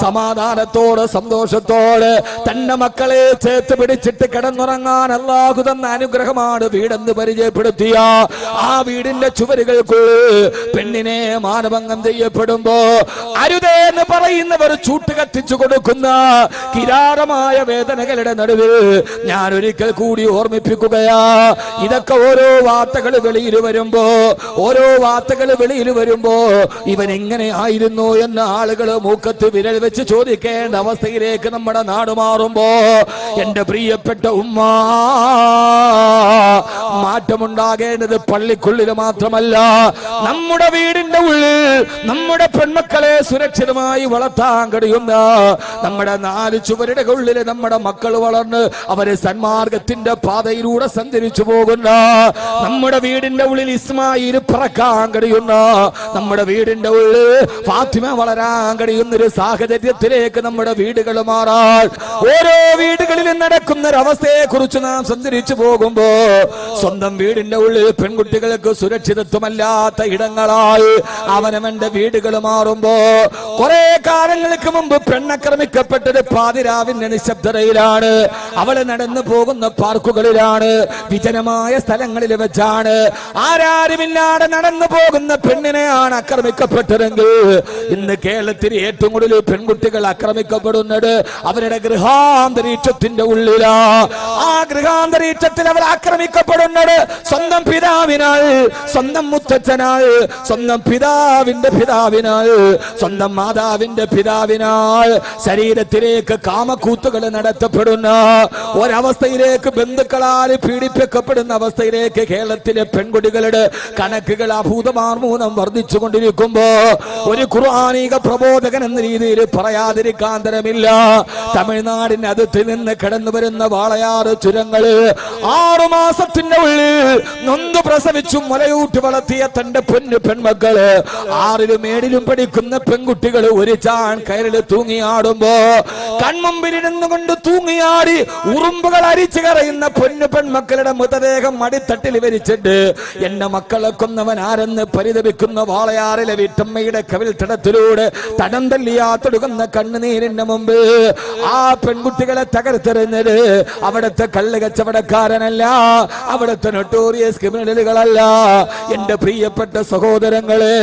സമാധാനത്തോടെ സന്തോഷത്തോടെ തന്റെ മക്കളെ ചേർത്ത് പിടിച്ചിട്ട് കിടന്നുറങ്ങാൻ അല്ലാഹു തന്ന അനുഗ്രഹമാണ് വീടെന്ന് പരിചയപ്പെടുത്തിയ ആ വീടിന്റെ ചുവരുകൾക്കുള്ളിൽ പെണ്ണിനെ മാനഭംഗം ചെയ്യപ്പെടുമ്പോ അരുതേ എന്ന് പറയുന്നവർ ചൂട്ട് കത്തിച്ചു കൊടുക്കുന്ന കിരാരമായ വേദനകളുടെ നടുവിൽ ഞാൻ ഒരിക്കൽ കൂടി ഓർമ്മിപ്പിക്കുകയാ. ഇതൊക്കെ ഓരോ വാർത്തകൾ വെളിയിൽ വരുമ്പോ ഇവൻ എങ്ങനെ ആയിരുന്നു എന്ന ആളുകൾ മൂക്കത്ത് വിരൽ വെച്ച് ചോദിക്കേണ്ട അവസ്ഥയിലേക്ക് നമ്മുടെ നാട് മാറുമ്പോ എന്റെ പ്രിയപ്പെട്ട ഉമ്മ, മാറ്റമുണ്ടാകേണ്ടത് പള്ളിക്കുള്ളിൽ മാത്രമല്ല, നമ്മുടെ വീടിന്റെ ഉള്ളിൽ നമ്മുടെ പെൺമക്കളെ സുരക്ഷിതമായി വളർത്താൻ കഴിയുന്ന നമ്മുടെ 4 ചുവരുടെ ഉള്ളിൽ നമ്മുടെ മക്കൾ വളർന്ന് അവരെ സന്മാർഗത്തിന്റെ പാതയിലൂടെ സഞ്ചരിച്ചു പോകുന്ന നമ്മുടെ വീടിന്റെ ഉള്ളിൽ ഇസ്മായിൽ പറക്കാൻ കഴിയുന്ന നമ്മുടെ വീടിന്റെ ഉള്ളിൽ ഫാത്തിമ വളരാൻ കഴിയുന്ന ഒരു സാഹചര്യത്തിലേക്ക് നമ്മുടെ വീടുകൾ മാറാൻ ഓരോ വീടുകളിലും നടക്കുന്ന ഒരവസ്ഥയെ കുറിച്ച് നാം സഞ്ചരിച്ചു പോകുമ്പോ സ്വന്തം വീടിന്റെ ഉള്ളിൽ പെൺകുട്ടികൾക്ക് സുരക്ഷിതത്വമല്ലാത്ത ഇടങ്ങളായി അവനവന്റെ വീടുകൾ മാറുമ്പോ കുറെ കാലങ്ങൾക്ക് മുമ്പ് പെണ്ണാക്രമിക്കപ്പെട്ടത് പാതിരാവിന്റെ നിശബ്ദതയിലാണ്, അവള് നടന്നു പോകുന്ന പാർക്കുകളിലാണ്, വിജനമായ സ്ഥലങ്ങളിൽ വെച്ചാണ്. ആരാരുമില്ലാതെ നടന്നു പോകുന്ന പെണ്ണിനെയാണ് ആക്രമിക്കപ്പെട്ടതെങ്കിൽ ഇന്ന് കേരളത്തിൽ ഏറ്റവും കൂടുതൽ പെൺകുട്ടികൾ ആക്രമിക്കപ്പെടുന്നത് അവരുടെ ഗൃഹാന്തരീക്ഷത്തിന്റെ ഉള്ളിലാ. ആ ഗൃഹാന്തരീക്ഷത്തിൽ അവർ ആക്രമിക്കപ്പെടുന്നത് സ്വന്തം പിതാവിനാൽ, സ്വന്തം മുത്തച്ഛനാൽ, സ്വന്തം പിതാവിന്റെ പിതാവിനാൽ, സ്വന്തം മാതാവിന്റെ പിതാവിനാൽ ശരീരത്തിലേക്ക് കാമക്കൂത്തുകൾ നടത്തപ്പെടുന്ന ഒരവസ്ഥയിലേക്ക്, ബന്ധുക്കളാൽ പീഡിപ്പിക്കപ്പെടുന്ന അവസ്ഥയിലേക്ക് കേരളത്തിലെ പെൺകുട്ടികളുടെ കണക്കുകൾ അഭൂതമാർമൂലം വർദ്ധിച്ചു കൊണ്ടിരിക്കുമ്പോ ഒരു ഖുർആനിക പ്രബോധകൻ എന്ന രീതിയിൽ പറയാതിരിക്കാൻ തരമില്ല. തമിഴ്നാടിന്റെ അതിർത്തിൽ നിന്ന് കടന്നു വരുന്ന വാളയാറ് ചുരങ്ങള് 6 മാസത്തിന്റെ ഉള്ളിൽ നൊന്തു പ്രസവിച്ചു മുലയൂട്ടി വളർത്തിയ തന്റെ പെൺമക്കള് 6ലും 7ലും പഠിക്കുന്ന പെൺകുട്ടികൾ ഒരു ചാൺ കയറിൽ തൂങ്ങിയാടുമ്പോ കൺമുമ്പിലിരുന്നു കൊണ്ട് തൂങ്ങിയാടി ഉറുമ്പുകൾ അരിച്ചു കറയുന്ന പെൺമക്കളുടെ മൃതദേഹം അടിത്തട്ടിൽ വരിച്ചിട്ട് എന്റെ മക്കളെ കൊന്നവൻ ആരെന്ന് പരിതപിക്കുന്ന വാളയാറിലെ വീട്ടമ്മയുടെ കവിൽ തടത്തിലൂടെ തടം തല്ലിയാത്തൊടുക്കുന്ന കണ്ണുനീരിന്റെ മുമ്പ് ആ പെൺകുട്ടികളെ തകർത്തെറിഞ്ഞത് അവിടുത്തെ കള്ള് കച്ചവടക്കാരനല്ല, അവിടുത്തെ നൊട്ടോറിയസ് ക്രിമിനലുകളല്ല. എന്റെ പ്രിയപ്പെട്ട സഹോദരങ്ങളെ,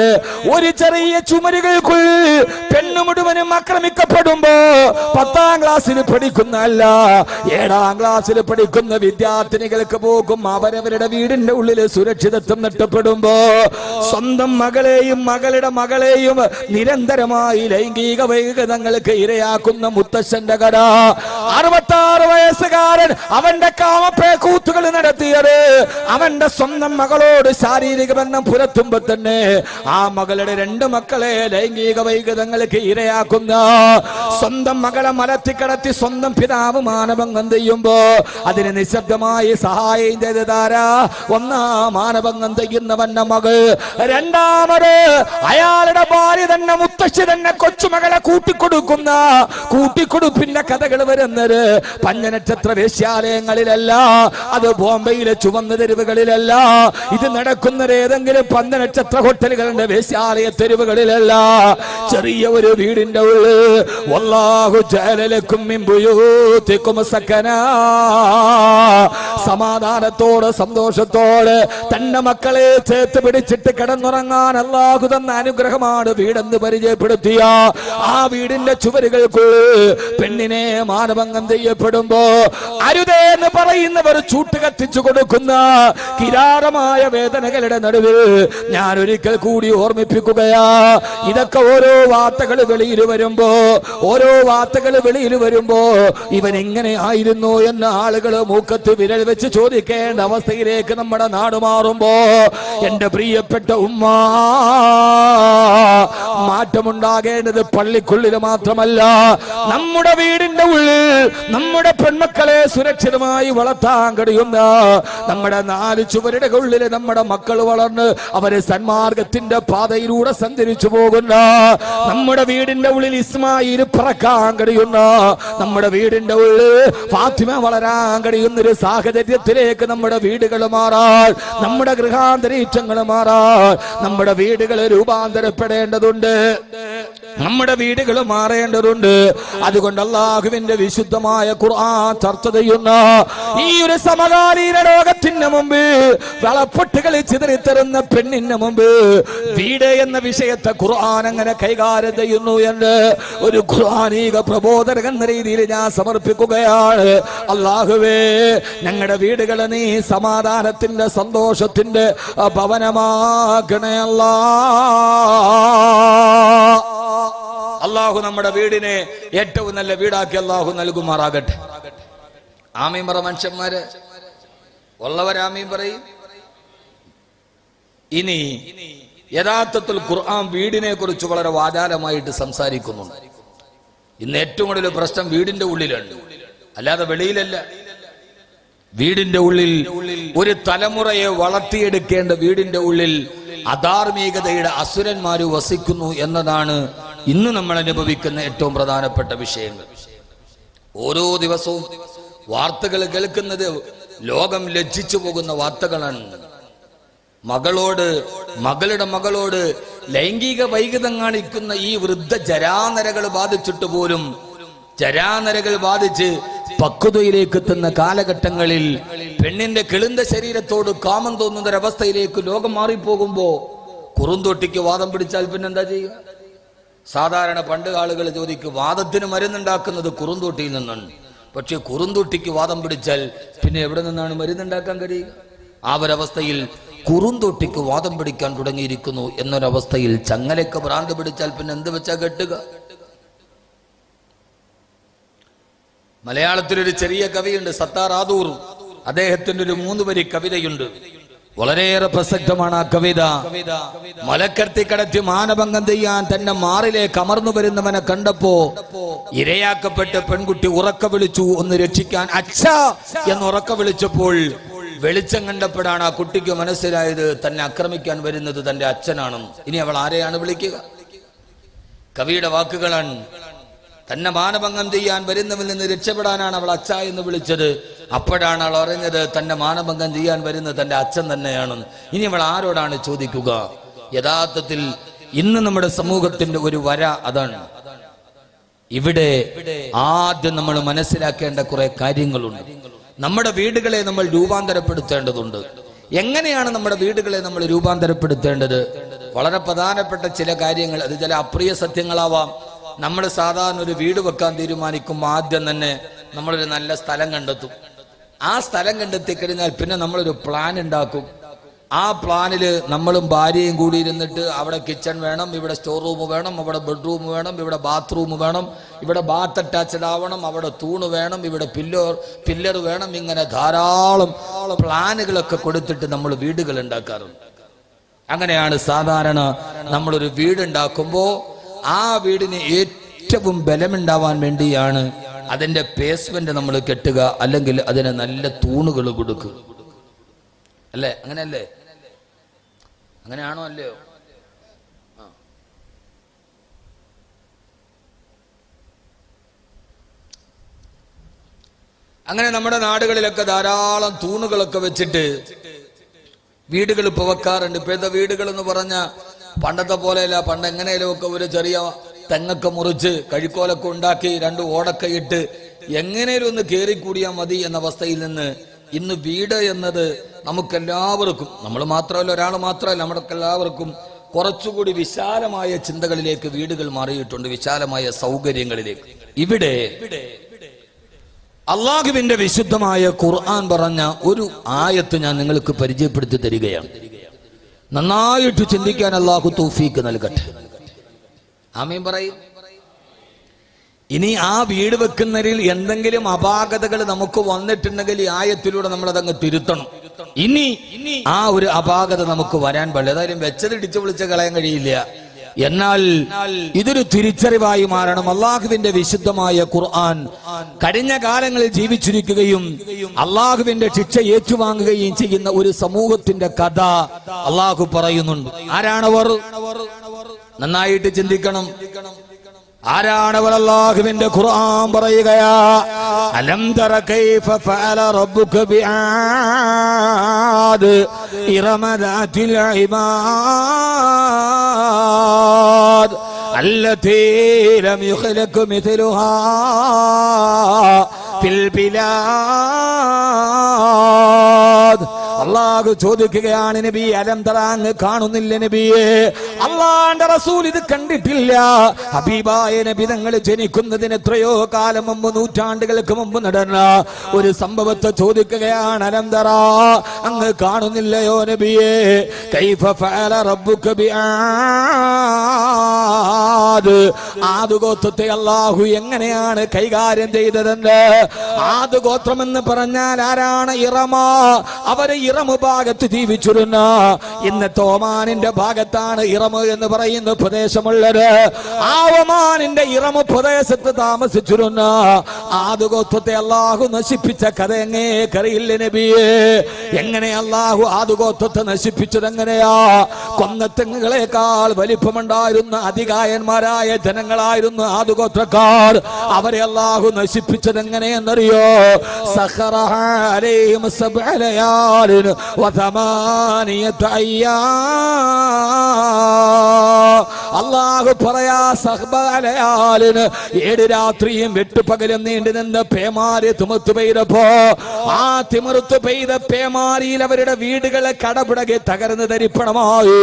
ഒരു ചെറിയ ചുമരുകൾക്കുള്ളിൽ പെണ്ണു മുഴുവനും ആക്രമിക്കപ്പെടുമ്പോ 10ാം ക്ലാസ്സിൽ പഠിക്കുന്ന അല്ല 7ാം ക്ലാസ്സിൽ പഠിക്കുന്ന വിദ്യാർത്ഥിനികൾക്ക് പോകും അവരവരുടെ വീടിന്റെ ഉള്ളിൽ സുരക്ഷിതത്വം നഷ്ടപ്പെടുമ്പോ സ്വന്തം മകളെയും മകളുടെ മകളെയും നിരന്തരമായി ലൈംഗിക വൈകൃതങ്ങൾക്ക് ഇരയാക്കുന്ന മുത്തശ്ശന്റെ കഥ. 66 വയസ്സുകാരൻ അവന്റെ കാമപ്പേക്കൂത്തുകൾ നടത്തിയത് അവന്റെ സ്വന്തം മകളോട് ശാരീരിക ബന്ധം പുലർത്തുമ്പോ തന്നെ ആ മകളുടെ 2 മക്കളെ ലൈംഗിക വൈകൃതങ്ങൾക്ക് ഇരയാക്കുന്ന സ്വന്തം മകളെ മലത്തിക്കടത്തി സ്വന്തം പിതാവ് മാനഭംഗം ചെയ്യുമ്പോ അതിന് നിശബ്ദമായി സഹായം ചെയ്തതാരാ? ഒന്നാം മാനഭംഗം ചെയ്യുന്നവന്റെ മകൾ, രണ്ടാമത് അയാളുടെ ഭാര്യ തന്നെ മുത്തശ്ശി തന്നെ കൊച്ചുമകളെ കൂട്ടിക്കൊടുക്കുന്ന കൂട്ടിക്കൊടുപ്പിന്റെ കഥകൾ വരുന്നത് പഞ്ചനക്ഷത്ര വേശ്യാലയങ്ങളിലല്ല, അത് ബോംബെയിലെ ചുവന്ന തെരുവുകളിലല്ല, ഇത് നടക്കുന്നത് ഏതെങ്കിലും പഞ്ചനക്ഷത്ര ഹോട്ടലുകളുടെ വേശ്യാലയ തെരുവുകളിലല്ല, ചെറിയ ഒരു വീടിന്റെ ഉള്ളിൽ. വല്ലാഹു ജഅല ലക്കും മിൻ ബുയൂതികും സകനാ, സമാധാനത്തോടെ സന്തോഷത്തോടെ തന്റെ മക്കളെ ചേർത്ത് പിടിച്ചിട്ട് കിടന്നുറങ്ങാൻ അല്ലാഹു തന്ന അനുഗ്രഹമാണ് വീടെന്ന് പരിചയപ്പെടുത്തിയ ആ വീടിന്റെ ചുവരുകൾക്കുള്ളിൽ പെണ്ണിനെ മാനഭംഗം ചെയ്യപ്പെടുമ്പോ അരുതേ എന്ന് പറയുന്നവർ ചൂട്ട് കത്തിച്ചു കൊടുക്കുന്ന കിരാരമായ വേദനകളുടെ നടുവിൽ ഞാൻ ഒരിക്കൽ കൂടി ഓർമ്മിപ്പിക്കുകയാ. ഇതൊക്കെ ഓരോ വാർത്തകൾ വെളിയിൽ വരുമ്പോ ഇവൻ എങ്ങനെ ആയിരുന്നു എന്ന ആളുകൾ മൂക്കത്ത് വിരൽ വെച്ച് ചോദിക്കേണ്ട അവസ്ഥയിലേക്ക് നമ്മുടെ നാട് മാറുമ്പോ എന്റെ പ്രിയപ്പെട്ട ഉമ്മ, മാറ്റമുണ്ടാകേണ്ടത് പള്ളിക്കുള്ളിൽ മാത്രമല്ല, നമ്മുടെ വീടിന്റെ ഉള്ളിൽ നമ്മുടെ പെൺമക്കളെ സുരക്ഷിതമായി വളർത്താൻ കഴിയുന്ന നമ്മുടെ 4 ചുവരുടെ ഉള്ളിൽ നമ്മുടെ മക്കൾ വളർന്ന് അവരെ സന്മാർഗത്തിന്റെ പാതയിലൂടെ സഞ്ചരിച്ചു പോകുന്ന നമ്മുടെ വീടിന്റെ ഉള്ളിൽ ഇസ്മായിൽ പറക്കാൻ കഴിയുന്ന നമ്മുടെ വീടിന്റെ ഉള്ളിൽ ഫാത്തിമ വളരാൻ കഴിയുന്ന ഒരു സാഹചര്യത്തിലേക്ക് നമ്മുടെ വീടുകൾ മാറാൻ, നമ്മുടെ ഗൃഹാന്തരീക്ഷങ്ങൾ മാറാൻ, നമ്മുടെ വീടുകൾ രൂപാന്തരപ്പെടേണ്ടതുണ്ട്. നമ്മുടെ വീടുകൾ മാറേണ്ടതുണ്ട്. അതുകൊണ്ട് അല്ലാഹുവിന്റെ വിശുദ്ധമായ ഖുർആൻ ചർച്ച ചെയ്യുന്ന ഈ ഒരു സമകാലീന ലോകത്തിന് മുമ്പ് വളപ്പൊട്ടുകളിൽ ചിതറിത്തരുന്ന പെണ്ണിന് മുമ്പ് വീട് എന്ന വിഷയത്തെ ഖുർആൻ അങ്ങനെ കൈകാര്യം ചെയ്യുന്നു എന്ന് ഒരു ഖുർആനിക പ്രബോധകൻ എന്ന രീതിയിൽ ഞാൻ സമർപ്പിക്കുകയാണ്. അല്ലാഹുവേ, ഞങ്ങളുടെ വീടുകളെ നീ സമാധാനത്തിന്റെ സന്തോഷത്തിന്റെ ഭവനമാക്കണേ അല്ലാ. അല്ലാഹു നമ്മുടെ വീടിനെ ഏറ്റവും നല്ല വീടാക്കി അല്ലാഹു നൽകുമാറാകട്ടെ. ആമീൻ പറ മനുഷ്യന്മാര് ഉള്ളവരാമീൻ പറയും. ഇനി യഥാർത്ഥത്തിൽ ഖുർആൻ വീടിനെ കുറിച്ച് വളരെ വാചാലമായിട്ട് സംസാരിക്കുന്നുണ്ട്. ഇന്ന് ഏറ്റവും കൂടുതൽ പ്രശ്നം വീടിന്റെ ഉള്ളിലാണ്, അല്ലാതെ വെളിയിലല്ല. വീടിന്റെ ഉള്ളിൽ ഒരു തലമുറയെ വളർത്തിയെടുക്കേണ്ട വീടിന്റെ ഉള്ളിൽ അധാർമികതയുടെ അസുരന്മാര് വസിക്കുന്നു എന്നതാണ് ഇന്ന് നമ്മൾ അനുഭവിക്കുന്ന ഏറ്റവും പ്രധാനപ്പെട്ട വിഷയങ്ങൾ. ഓരോ ദിവസവും വാർത്തകൾ കേൾക്കുന്നത് ലോകം ലജ്ജിച്ചു പോകുന്ന വാർത്തകളാണ്. മകളുടെ മകളോട് ലൈംഗിക വൈകൃതം കാണിക്കുന്ന ഈ വൃദ്ധ ജരാനരകൾ ബാധിച്ചിട്ട് പോലും ജരാനരകൾ ബാധിച്ച് പക്വതയിലേക്ക് എത്തുന്ന കാലഘട്ടങ്ങളിൽ പെണ്ണിന്റെ കിളുന്ത ശരീരത്തോട് കാമം തോന്നുന്ന ഒരവസ്ഥയിലേക്ക് ലോകം മാറിപ്പോകുമ്പോ കുറുന്തോട്ടിക്ക് വാദം പിടിച്ചാൽ പിന്നെന്താ ചെയ്യുക? സാധാരണ പണ്ട് ആളുകൾ ചോദിക്കും, വാദത്തിന് മരുന്നുണ്ടാക്കുന്നത് കുറുന്തോട്ടിയിൽ നിന്നാണ്. പക്ഷെ കുറുന്തോട്ടിക്ക് വാദം പിടിച്ചാൽ പിന്നെ എവിടെ നിന്നാണ് മരുന്നുണ്ടാക്കാൻ കഴിയുക? ആ ഒരവസ്ഥയിൽ കുറുന്തോട്ടിക്ക് വാദം പിടിക്കാൻ തുടങ്ങിയിരിക്കുന്നു എന്നൊരവസ്ഥയിൽ ചങ്ങലയ്ക്ക് ഭ്രാന്ത് പിടിച്ചാൽ പിന്നെ എന്ത് വെച്ചാ കെട്ടുക? മലയാളത്തിലൊരു ചെറിയ കവിയുണ്ട്, സത്താർ ആദൂർ. അദ്ദേഹത്തിന്റെ ഒരു 3 വരി കവിതയുണ്ട്, വളരെയേറെ പ്രസക്തമാണ് ആ കവിത. മലക്കടത്തി കടത്തി മാനഭംഗം ചെയ്യാൻ തന്നെ മാറിലേക്ക് അമർന്നു വരുന്നവനെ കണ്ടപ്പോ ഇരയാക്കപ്പെട്ട പെൺകുട്ടി ഉറക്ക വിളിച്ചു ഒന്ന് രക്ഷിക്കാൻ, അച്ഛാ എന്ന് ഉറക്ക വിളിച്ചപ്പോൾ വെളിച്ചം കണ്ടപ്പോഴാണ് ആ കുട്ടിക്ക് മനസ്സിലായത് തന്നെ ആക്രമിക്കാൻ വരുന്നത് തന്റെ അച്ഛനാണെന്ന്. ഇനി അവൾ ആരെയാണ് വിളിക്കുക? കവിയുടെ വാക്കുകളാണ്. തന്നെ മാനഭംഗം ചെയ്യാൻ വരുന്നവരിൽ നിന്ന് രക്ഷപ്പെടാനാണ് അവൾ അച്ഛ എന്ന് വിളിച്ചത്. അപ്പോഴാണ് അവൾ അറിഞ്ഞത് തന്നെ മാനഭംഗം ചെയ്യാൻ വരുന്നത് തന്റെ അച്ഛൻ തന്നെയാണെന്ന്. ഇനി അവൾ ആരോടാണ് ചോദിക്കുക? യഥാർത്ഥത്തിൽ ഇന്ന് നമ്മുടെ സമൂഹത്തിന്റെ ഒരു വര അതാണ്. ഇവിടെ ആദ്യം നമ്മൾ മനസ്സിലാക്കേണ്ട കുറെ കാര്യങ്ങളുണ്ട്. നമ്മുടെ വീടുകളെ നമ്മൾ രൂപാന്തരപ്പെടുത്തേണ്ടതുണ്ട്. എങ്ങനെയാണ് നമ്മുടെ വീടുകളെ നമ്മൾ രൂപാന്തരപ്പെടുത്തേണ്ടത്? വളരെ പ്രധാനപ്പെട്ട ചില കാര്യങ്ങൾ, അത് ചില അപ്രിയ സത്യങ്ങളാവാം. നമ്മൾ സാധാരണ ഒരു വീട് വെക്കാൻ തീരുമാനിക്കുമ്പോൾ ആദ്യം തന്നെ നമ്മളൊരു നല്ല സ്ഥലം കണ്ടെത്തും. ആ സ്ഥലം കണ്ടെത്തി കഴിഞ്ഞാൽ പിന്നെ നമ്മളൊരു പ്ലാൻ ഉണ്ടാക്കും. ആ പ്ലാനില് നമ്മളും ഭാര്യയും കൂടി ഇരുന്നിട്ട് അവിടെ കിച്ചൺ വേണം, ഇവിടെ സ്റ്റോർ റൂം വേണം, അവിടെ ബെഡ്റൂം വേണം, ഇവിടെ ബാത്റൂം വേണം, ഇവിടെ ബാത്ത് അറ്റാച്ച്ഡ് ആവണം, അവിടെ തൂണ് വേണം, ഇവിടെ പില്ലർ വേണം. ഇങ്ങനെ ധാരാളം പ്ലാനുകളൊക്കെ കൊടുത്തിട്ട് നമ്മൾ വീടുകൾ ഉണ്ടാക്കാറുണ്ട്. അങ്ങനെയാണ് സാധാരണ നമ്മളൊരു വീടുണ്ടാക്കുമ്പോൾ ആ വീടിന് ഏറ്റവും ബലമുണ്ടാവാൻ വേണ്ടിയാണ് അതിന്റെ ബേസ്മെന്റ് നമ്മൾ കെട്ടുക, അല്ലെങ്കിൽ അതിന് നല്ല തൂണുകൾ കൊടുക്കുക. അല്ലേ? അങ്ങനെയല്ലേ? അങ്ങനെയാണോ അല്ലയോ? അങ്ങനെ നമ്മുടെ നാടുകളിലൊക്കെ ധാരാളം തൂണുകളൊക്കെ വെച്ചിട്ട് വീടുകൾ ഇപ്പൊ വെക്കാറുണ്ട്. ഇപ്പോഴത്തെ വീടുകൾ എന്ന് പറഞ്ഞ പണ്ടത്തെ പോലെയല്ല. പണ്ട് എങ്ങനെയും ഒക്കെ ഒരു ചെറിയ തെങ്ങൊക്കെ മുറിച്ച് കഴിക്കോലൊക്കെ ഉണ്ടാക്കി 2 ഓടൊക്കെ ഇട്ട് എങ്ങനെയും ഒന്ന് കയറിക്കൂടിയാൽ മതി എന്ന അവസ്ഥയിൽ നിന്ന് ഇന്ന് വീട് എന്നത് നമുക്കെല്ലാവർക്കും, നമ്മൾ മാത്രമല്ല, ഒരാൾ മാത്രമല്ല, നമുക്കെല്ലാവർക്കും കുറച്ചുകൂടി വിശാലമായ ചിന്തകളിലേക്ക് വീടുകൾ മാറിയിട്ടുണ്ട്, വിശാലമായ സൗകര്യങ്ങളിലേക്ക്. ഇവിടെ അള്ളാഹുവിന്റെ വിശുദ്ധമായ ഖുർആൻ പറഞ്ഞ ഒരു ആയത്ത് ഞാൻ നിങ്ങൾക്ക് പരിചയപ്പെടുത്തി തരികയാണ്. നന്നായിട്ട് ചിന്തിക്കാൻ അള്ളാഹു തൗഫീക്ക് നൽകട്ടെ. ആമീൻ പറയും. ഇനി ആ വീട് വെക്കുന്നതിൽ എന്തെങ്കിലും അപാകതകൾ നമുക്ക് വന്നിട്ടുണ്ടെങ്കിൽ ഈ ആയത്തിലൂടെ നമ്മൾ അതങ്ങ് തിരുത്തണം. ഇനി ആ ഒരു അപാകത നമുക്ക് വരാൻ പാടില്ല. ഏതായാലും വെച്ചത് ഇടിച്ചു വിളിച്ച് കളയാൻ കഴിയില്ല. എന്നാൽ ഇതൊരു തിരിച്ചറിവായി മാറണം. അള്ളാഹുവിന്റെ വിശുദ്ധമായ ഖുർആൻ കഴിഞ്ഞ കാലങ്ങളിൽ ജീവിച്ചിരിക്കുകയും അള്ളാഹുവിന്റെ ശിക്ഷ ഏറ്റുവാങ്ങുകയും ചെയ്യുന്ന ഒരു സമൂഹത്തിന്റെ കഥ അള്ളാഹു പറയുന്നുണ്ട്. ആരാണവർ? നന്നായിട്ട് ചിന്തിക്കണം. ആരാണവർ? അല്ലാഹുവിന്റെ ഖുർആൻ പറയുകയാ, അലം തറ കൈഫ ഫഅല റബ്ബുക ബിആദ് ഇറമ ദാതിൽ ഇമാദ് അല്ലതീ ലം യുഖ്ലഖ് മിഥ്ലുഹാ ഫിൽ ബിലാദ്. അല്ലാഹു ചോദിക്കുകയാണ്, നബി അലം തറ, അങ്ങ് കാണുന്നില്ല നബിയെ? അല്ലാഹുവിന്റെ റസൂൽ ഇത് കണ്ടിട്ടില്ല. ഹബീബായ നബി തങ്ങൾ ജനിക്കുന്നതിന് എത്രയോ കാലം മുമ്പ്, നൂറ്റാണ്ടുകൾക്ക് മുമ്പ് നടന്ന ഒരു സംഭവത്തെ ചോദിക്കുകയാണ്. അലം തറ, അങ്ങ് കാണുന്നില്ലയോ നബിയെ? കൈഫ ഫഅല റബ്ബുക ബിആദ്. ആദ് ഗോത്രത്തെ അല്ലാഹു എങ്ങനെയാണ് കൈകാര്യം ചെയ്തതെന്ന്. ആദ് ഗോത്രം എന്ന് പറഞ്ഞാൽ ആരാണ്? ഇറമ. അവര് ഇറമ ഭാഗത്ത് ജീവിച്ചിരുന്ന, ഇന്നത്തെ ഒമാനിന്റെ ഭാഗത്താണ് ഇറമ എന്ന് പറയുന്ന പ്രദേശമുള്ളത്. ആ ഒമാനിന്റെ ഇറമ പ്രദേശത്ത് താമസിച്ചിരുന്ന ആദ് ഗോത്രത്തെ അല്ലാഹു നശിപ്പിച്ച കഥ എങ്ങേക്കറിയില്ല നബിയെ? എങ്ങനെ അല്ലാഹു ആദ് ഗോത്രത്തെ നശിപ്പിച്ചത് എങ്ങനെയാ? കൊന്നത്തെങ്ങുകളെക്കാൾ വലിപ്പമുണ്ടായിരുന്ന അതികായന്മാരായ ജനങ്ങളായിരുന്നു ആദ് ഗോത്രക്കാർ. അവരെ അല്ലാഹു നശിപ്പിച്ചത് എങ്ങനെയെന്നറിയോ? സഖറഹ അലൈഹിം സബ്അ ലയാലിൻ വതമാനിയത അയ്യാം. അല്ലാഹു പറയാ, സഹബലയാലിന് 7 രാത്രിയും 8 പകലും നീണ്ടു നിന്ന് പേമാരി തിമിർത്തു പെയ്തപ്പോ, ആ തിമിർത്തു പെയ്ത പേമാരിയിൽ അവരുടെ വീടുകളെ കടപുടകെ തകർന്ന് തരിപ്പണമായി.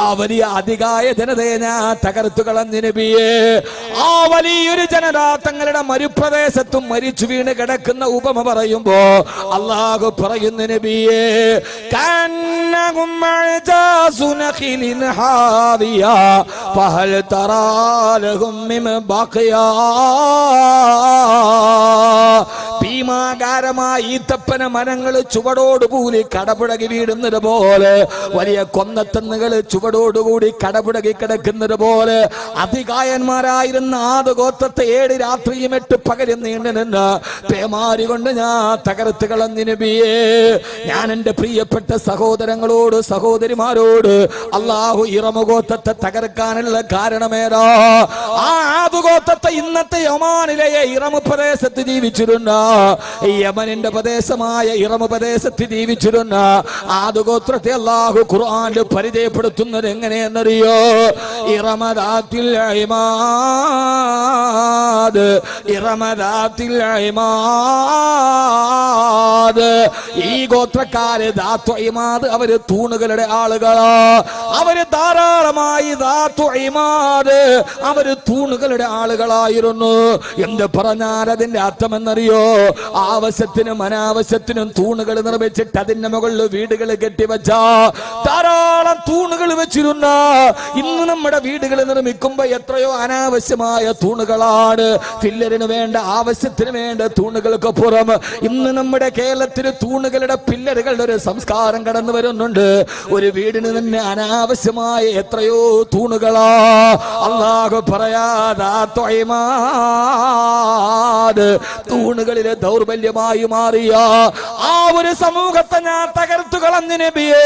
ആ വലിയ അതികായ ജനതയെ ഞാൻ തകർത്തു കളഞ്ഞു നബിയെ. ആ വലിയൊരു ജനത തങ്ങളുടെ മരുപ്രദേശത്തും മരിച്ചു വീണ് കിടക്കുന്ന ഉപമ പറയുമ്പോ അല്ലാഹു പറയുന്നു നബിയെ, കന്നഹും അജാസു നഖിലിൻ ഹാവിയ ഫഹൽ തറാ ലഹും മിൻ ബഖിയാ. ഭീമാകാരമായ ഈത്തപ്പന മരങ്ങൾ ചുവടോടുകൂടി കടപുടകി വീടുന്നത് പോലെ, വലിയ കൊന്നത്തെന്നുകൾ ചുവടോടുകൂടി കടപുടകി കിടക്കുന്നത് പോലെ അതികായന്മാരായിരുന്ന ആദ് ഗോത്രത്തെ 7 രാത്രിയും 8 പകലും നീണ്ടു നിന്ന് പേമാരി കൊണ്ട് ഞാൻ തകർത്ത് കളഞ്ഞു നബിയെ. ഞാൻ എന്റെ പ്രിയപ്പെട്ട സഹോദരങ്ങളോട് സഹോദരിമാരോട്, അല്ലാഹു ഇറമ ഗോത്രത്തെ തകർക്കാനുള്ള കാരണമേതാ? ആ ആദ് ഗോത്രത്തെ ഇന്നത്തെ ഒമാനിലെ ഇറമ പ്രദേശത്ത് ജീവിച്ചിരുന്ന, യമനിന്റെ പ്രദേശമായ ഇറമ പ്രദേശത്ത് ജീവിച്ചിരുന്ന ആദ് ഗോത്രത്തെ അല്ലാഹു ഖുർആനിൽ പരിചയപ്പെടുത്തുന്നത് എങ്ങനെയെന്നറിയോ? ഇറമദാത്തിൽ ഇമാദ്, ഇറമദാത്തിൽ ഇമാദ്. ഈ ഗോത്രക്കാര് ദാത്തു ഇമാദ്, അവര് തൂണുകളുടെ ആളുകളാ. അവര് ധാരാളമായി ദാത്തു ഇമാദ്, അവര് തൂണുകളുടെ ആളുകളായിരുന്നു. എന്ത് പറഞ്ഞാൽ അതിന്റെ അർത്ഥം എന്നറിയോ? ആവശ്യത്തിനും അനാവശ്യത്തിനും തൂണുകൾ നിർമ്മിച്ചിട്ട് അതിന്റെ മുകളിൽ വീടുകൾ കെട്ടിവെച്ച ധാരാളം തൂണുകൾ വെച്ചിരുന്ന, ഇന്ന് നമ്മുടെ വീടുകൾ നിർമ്മിക്കുമ്പോ എത്രയോ അനാവശ്യമായ തൂണുകളാണ്. പില്ലറിന് വേണ്ട, ആവശ്യത്തിന് വേണ്ട തൂണുകൾക്ക് പുറം ഇന്ന് നമ്മുടെ കേരളത്തിൽ തൂണുകളുടെ പില്ലറുകളുടെ ഒരു സംസ്കാരം കടന്നു വരുന്നുണ്ട്. ഒരു വീടിന് തന്നെ അനാവശ്യമായ എത്രയോ തൂണുകളാ. അല്ലാഹു പറയാതാ തൂണുകളിലെ ദൗർബല്യമായി മാറിയ ആ ഒരു സമൂഹത്തെ ഞാൻ തകർത്തു കളഞ്ഞു നബിയെ.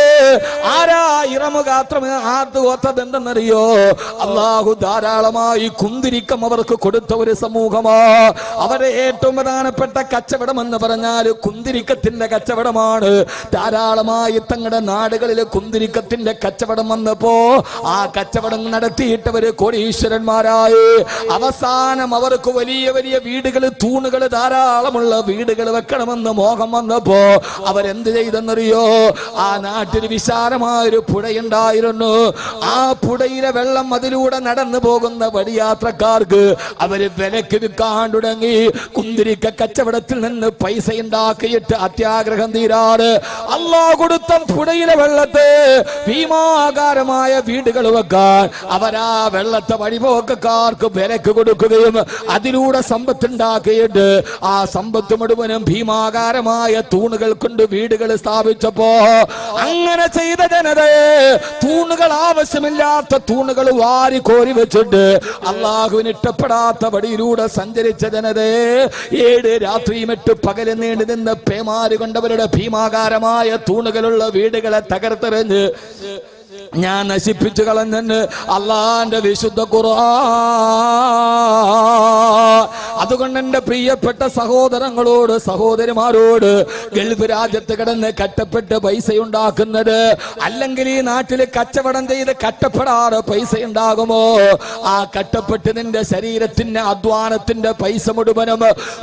ആരാ ഇറമ ഗോത്രം ആദ് ഗോത്രം എന്തെന്നറിയോ? അല്ലാഹു ധാരാളമായി കുന്തിരിക്കം അവർക്ക് കൊടുത്ത ഒരു സമൂഹമാ. അവരുടെ ഏറ്റവും പ്രധാനപ്പെട്ട കച്ചവടം എന്ന് പറഞ്ഞാൽ കുന്തിരിക്കത്തിന്റെ കച്ചവടമാണ്. ധാരാളമായി തങ്ങളുടെ നാടുകളിൽ കുന്തിരിക്കത്തിന്റെ കച്ചവടം വന്നപ്പോ ആ കച്ചവടം നടത്തിയിട്ടവര് കോടീശ്വരന്മാരായി. അവസാനം അവർക്ക് വലിയ വലിയ വീടുകൾ, തൂണുകൾ, ധാരാളമുള്ള വീടുകൾ വെക്കണമെന്ന് മോഹം വന്നപ്പോ അവരെന്ത് ചെയ്തെന്നറിയോ? ആ നാട്ടിൽ വിശാലമായൊരു പുഴയുണ്ടായിരുന്നു. ആ പുഴയിലെ വെള്ളം അതിലൂടെ നടന്നു പോകുന്ന വഴിയാത്രക്കാർക്ക് അവര് വിലക്ക് വിൽക്കാൻ തുടങ്ങി. കുന്തിരിക്ക കച്ചവടത്തിൽ നിന്ന് പൈസ ഉണ്ടാക്കിയിട്ട് അത്യാഗ്രഹം തീരാറ് അല്ലാഹു കൊടുത്ത പുഴയിലെ വെള്ളത്തെ ഭീമാകാരമായ വീടുകൾ വെക്കാൻ അവരാ വെള്ളത്തെ വഴിപോക്കക്കാർക്ക് വിലക്ക് കൊടുക്കുകയും അതിലൂടെ സമ്പത്തുണ്ടാക്കിയിട്ട് ആ സമ്പത്ത് മുഴുവനും ഭീമാകാരമായ തൂണുകൾ കൊണ്ട് വീടുകൾ സ്ഥാപിച്ചപ്പോ, അങ്ങനെ ചെയ്ത ജനതയെ തൂണുകൾ, ആവശ്യമില്ലാത്ത തൂണുകൾ വാരി കോരി വെച്ചിട്ട് അല്ലാഹുവിന് ഇഷ്ടപ്പെടാത്ത വഴിയിലൂടെ സഞ്ചരിച്ച ജനതയെ 7 രാത്രിയും 8 പകലും നീണ്ടു നിന്ന് പേമാരി കൊണ്ടവരുടെ ഭീമാകാരമായ തൂണുകളുള്ള വീടുകളെ തകർത്തെറിഞ്ഞ് ഞാൻ നശിപ്പിച്ചു കളഞ്ഞെന്ന് അള്ളാന്റെ വിശുദ്ധ ഖുർആൻ. അതുകൊണ്ട് എന്റെ പ്രിയപ്പെട്ട സഹോദരങ്ങളോട് സഹോദരിമാരോട് ഗൾഫ് രാജ്യത്ത് കിടന്ന് കഷ്ടപ്പെട്ട് പൈസ ഉണ്ടാക്കുന്നത്, അല്ലെങ്കിൽ ഈ നാട്ടിൽ കച്ചവടം ചെയ്ത് കഷ്ടപ്പെടാറ് പൈസ ഉണ്ടാകുമോ? ആ കഷ്ടപ്പെട്ട് നിന്റെ ശരീരത്തിന്റെ അധ്വാനത്തിന്റെ പൈസ മുഴുവനും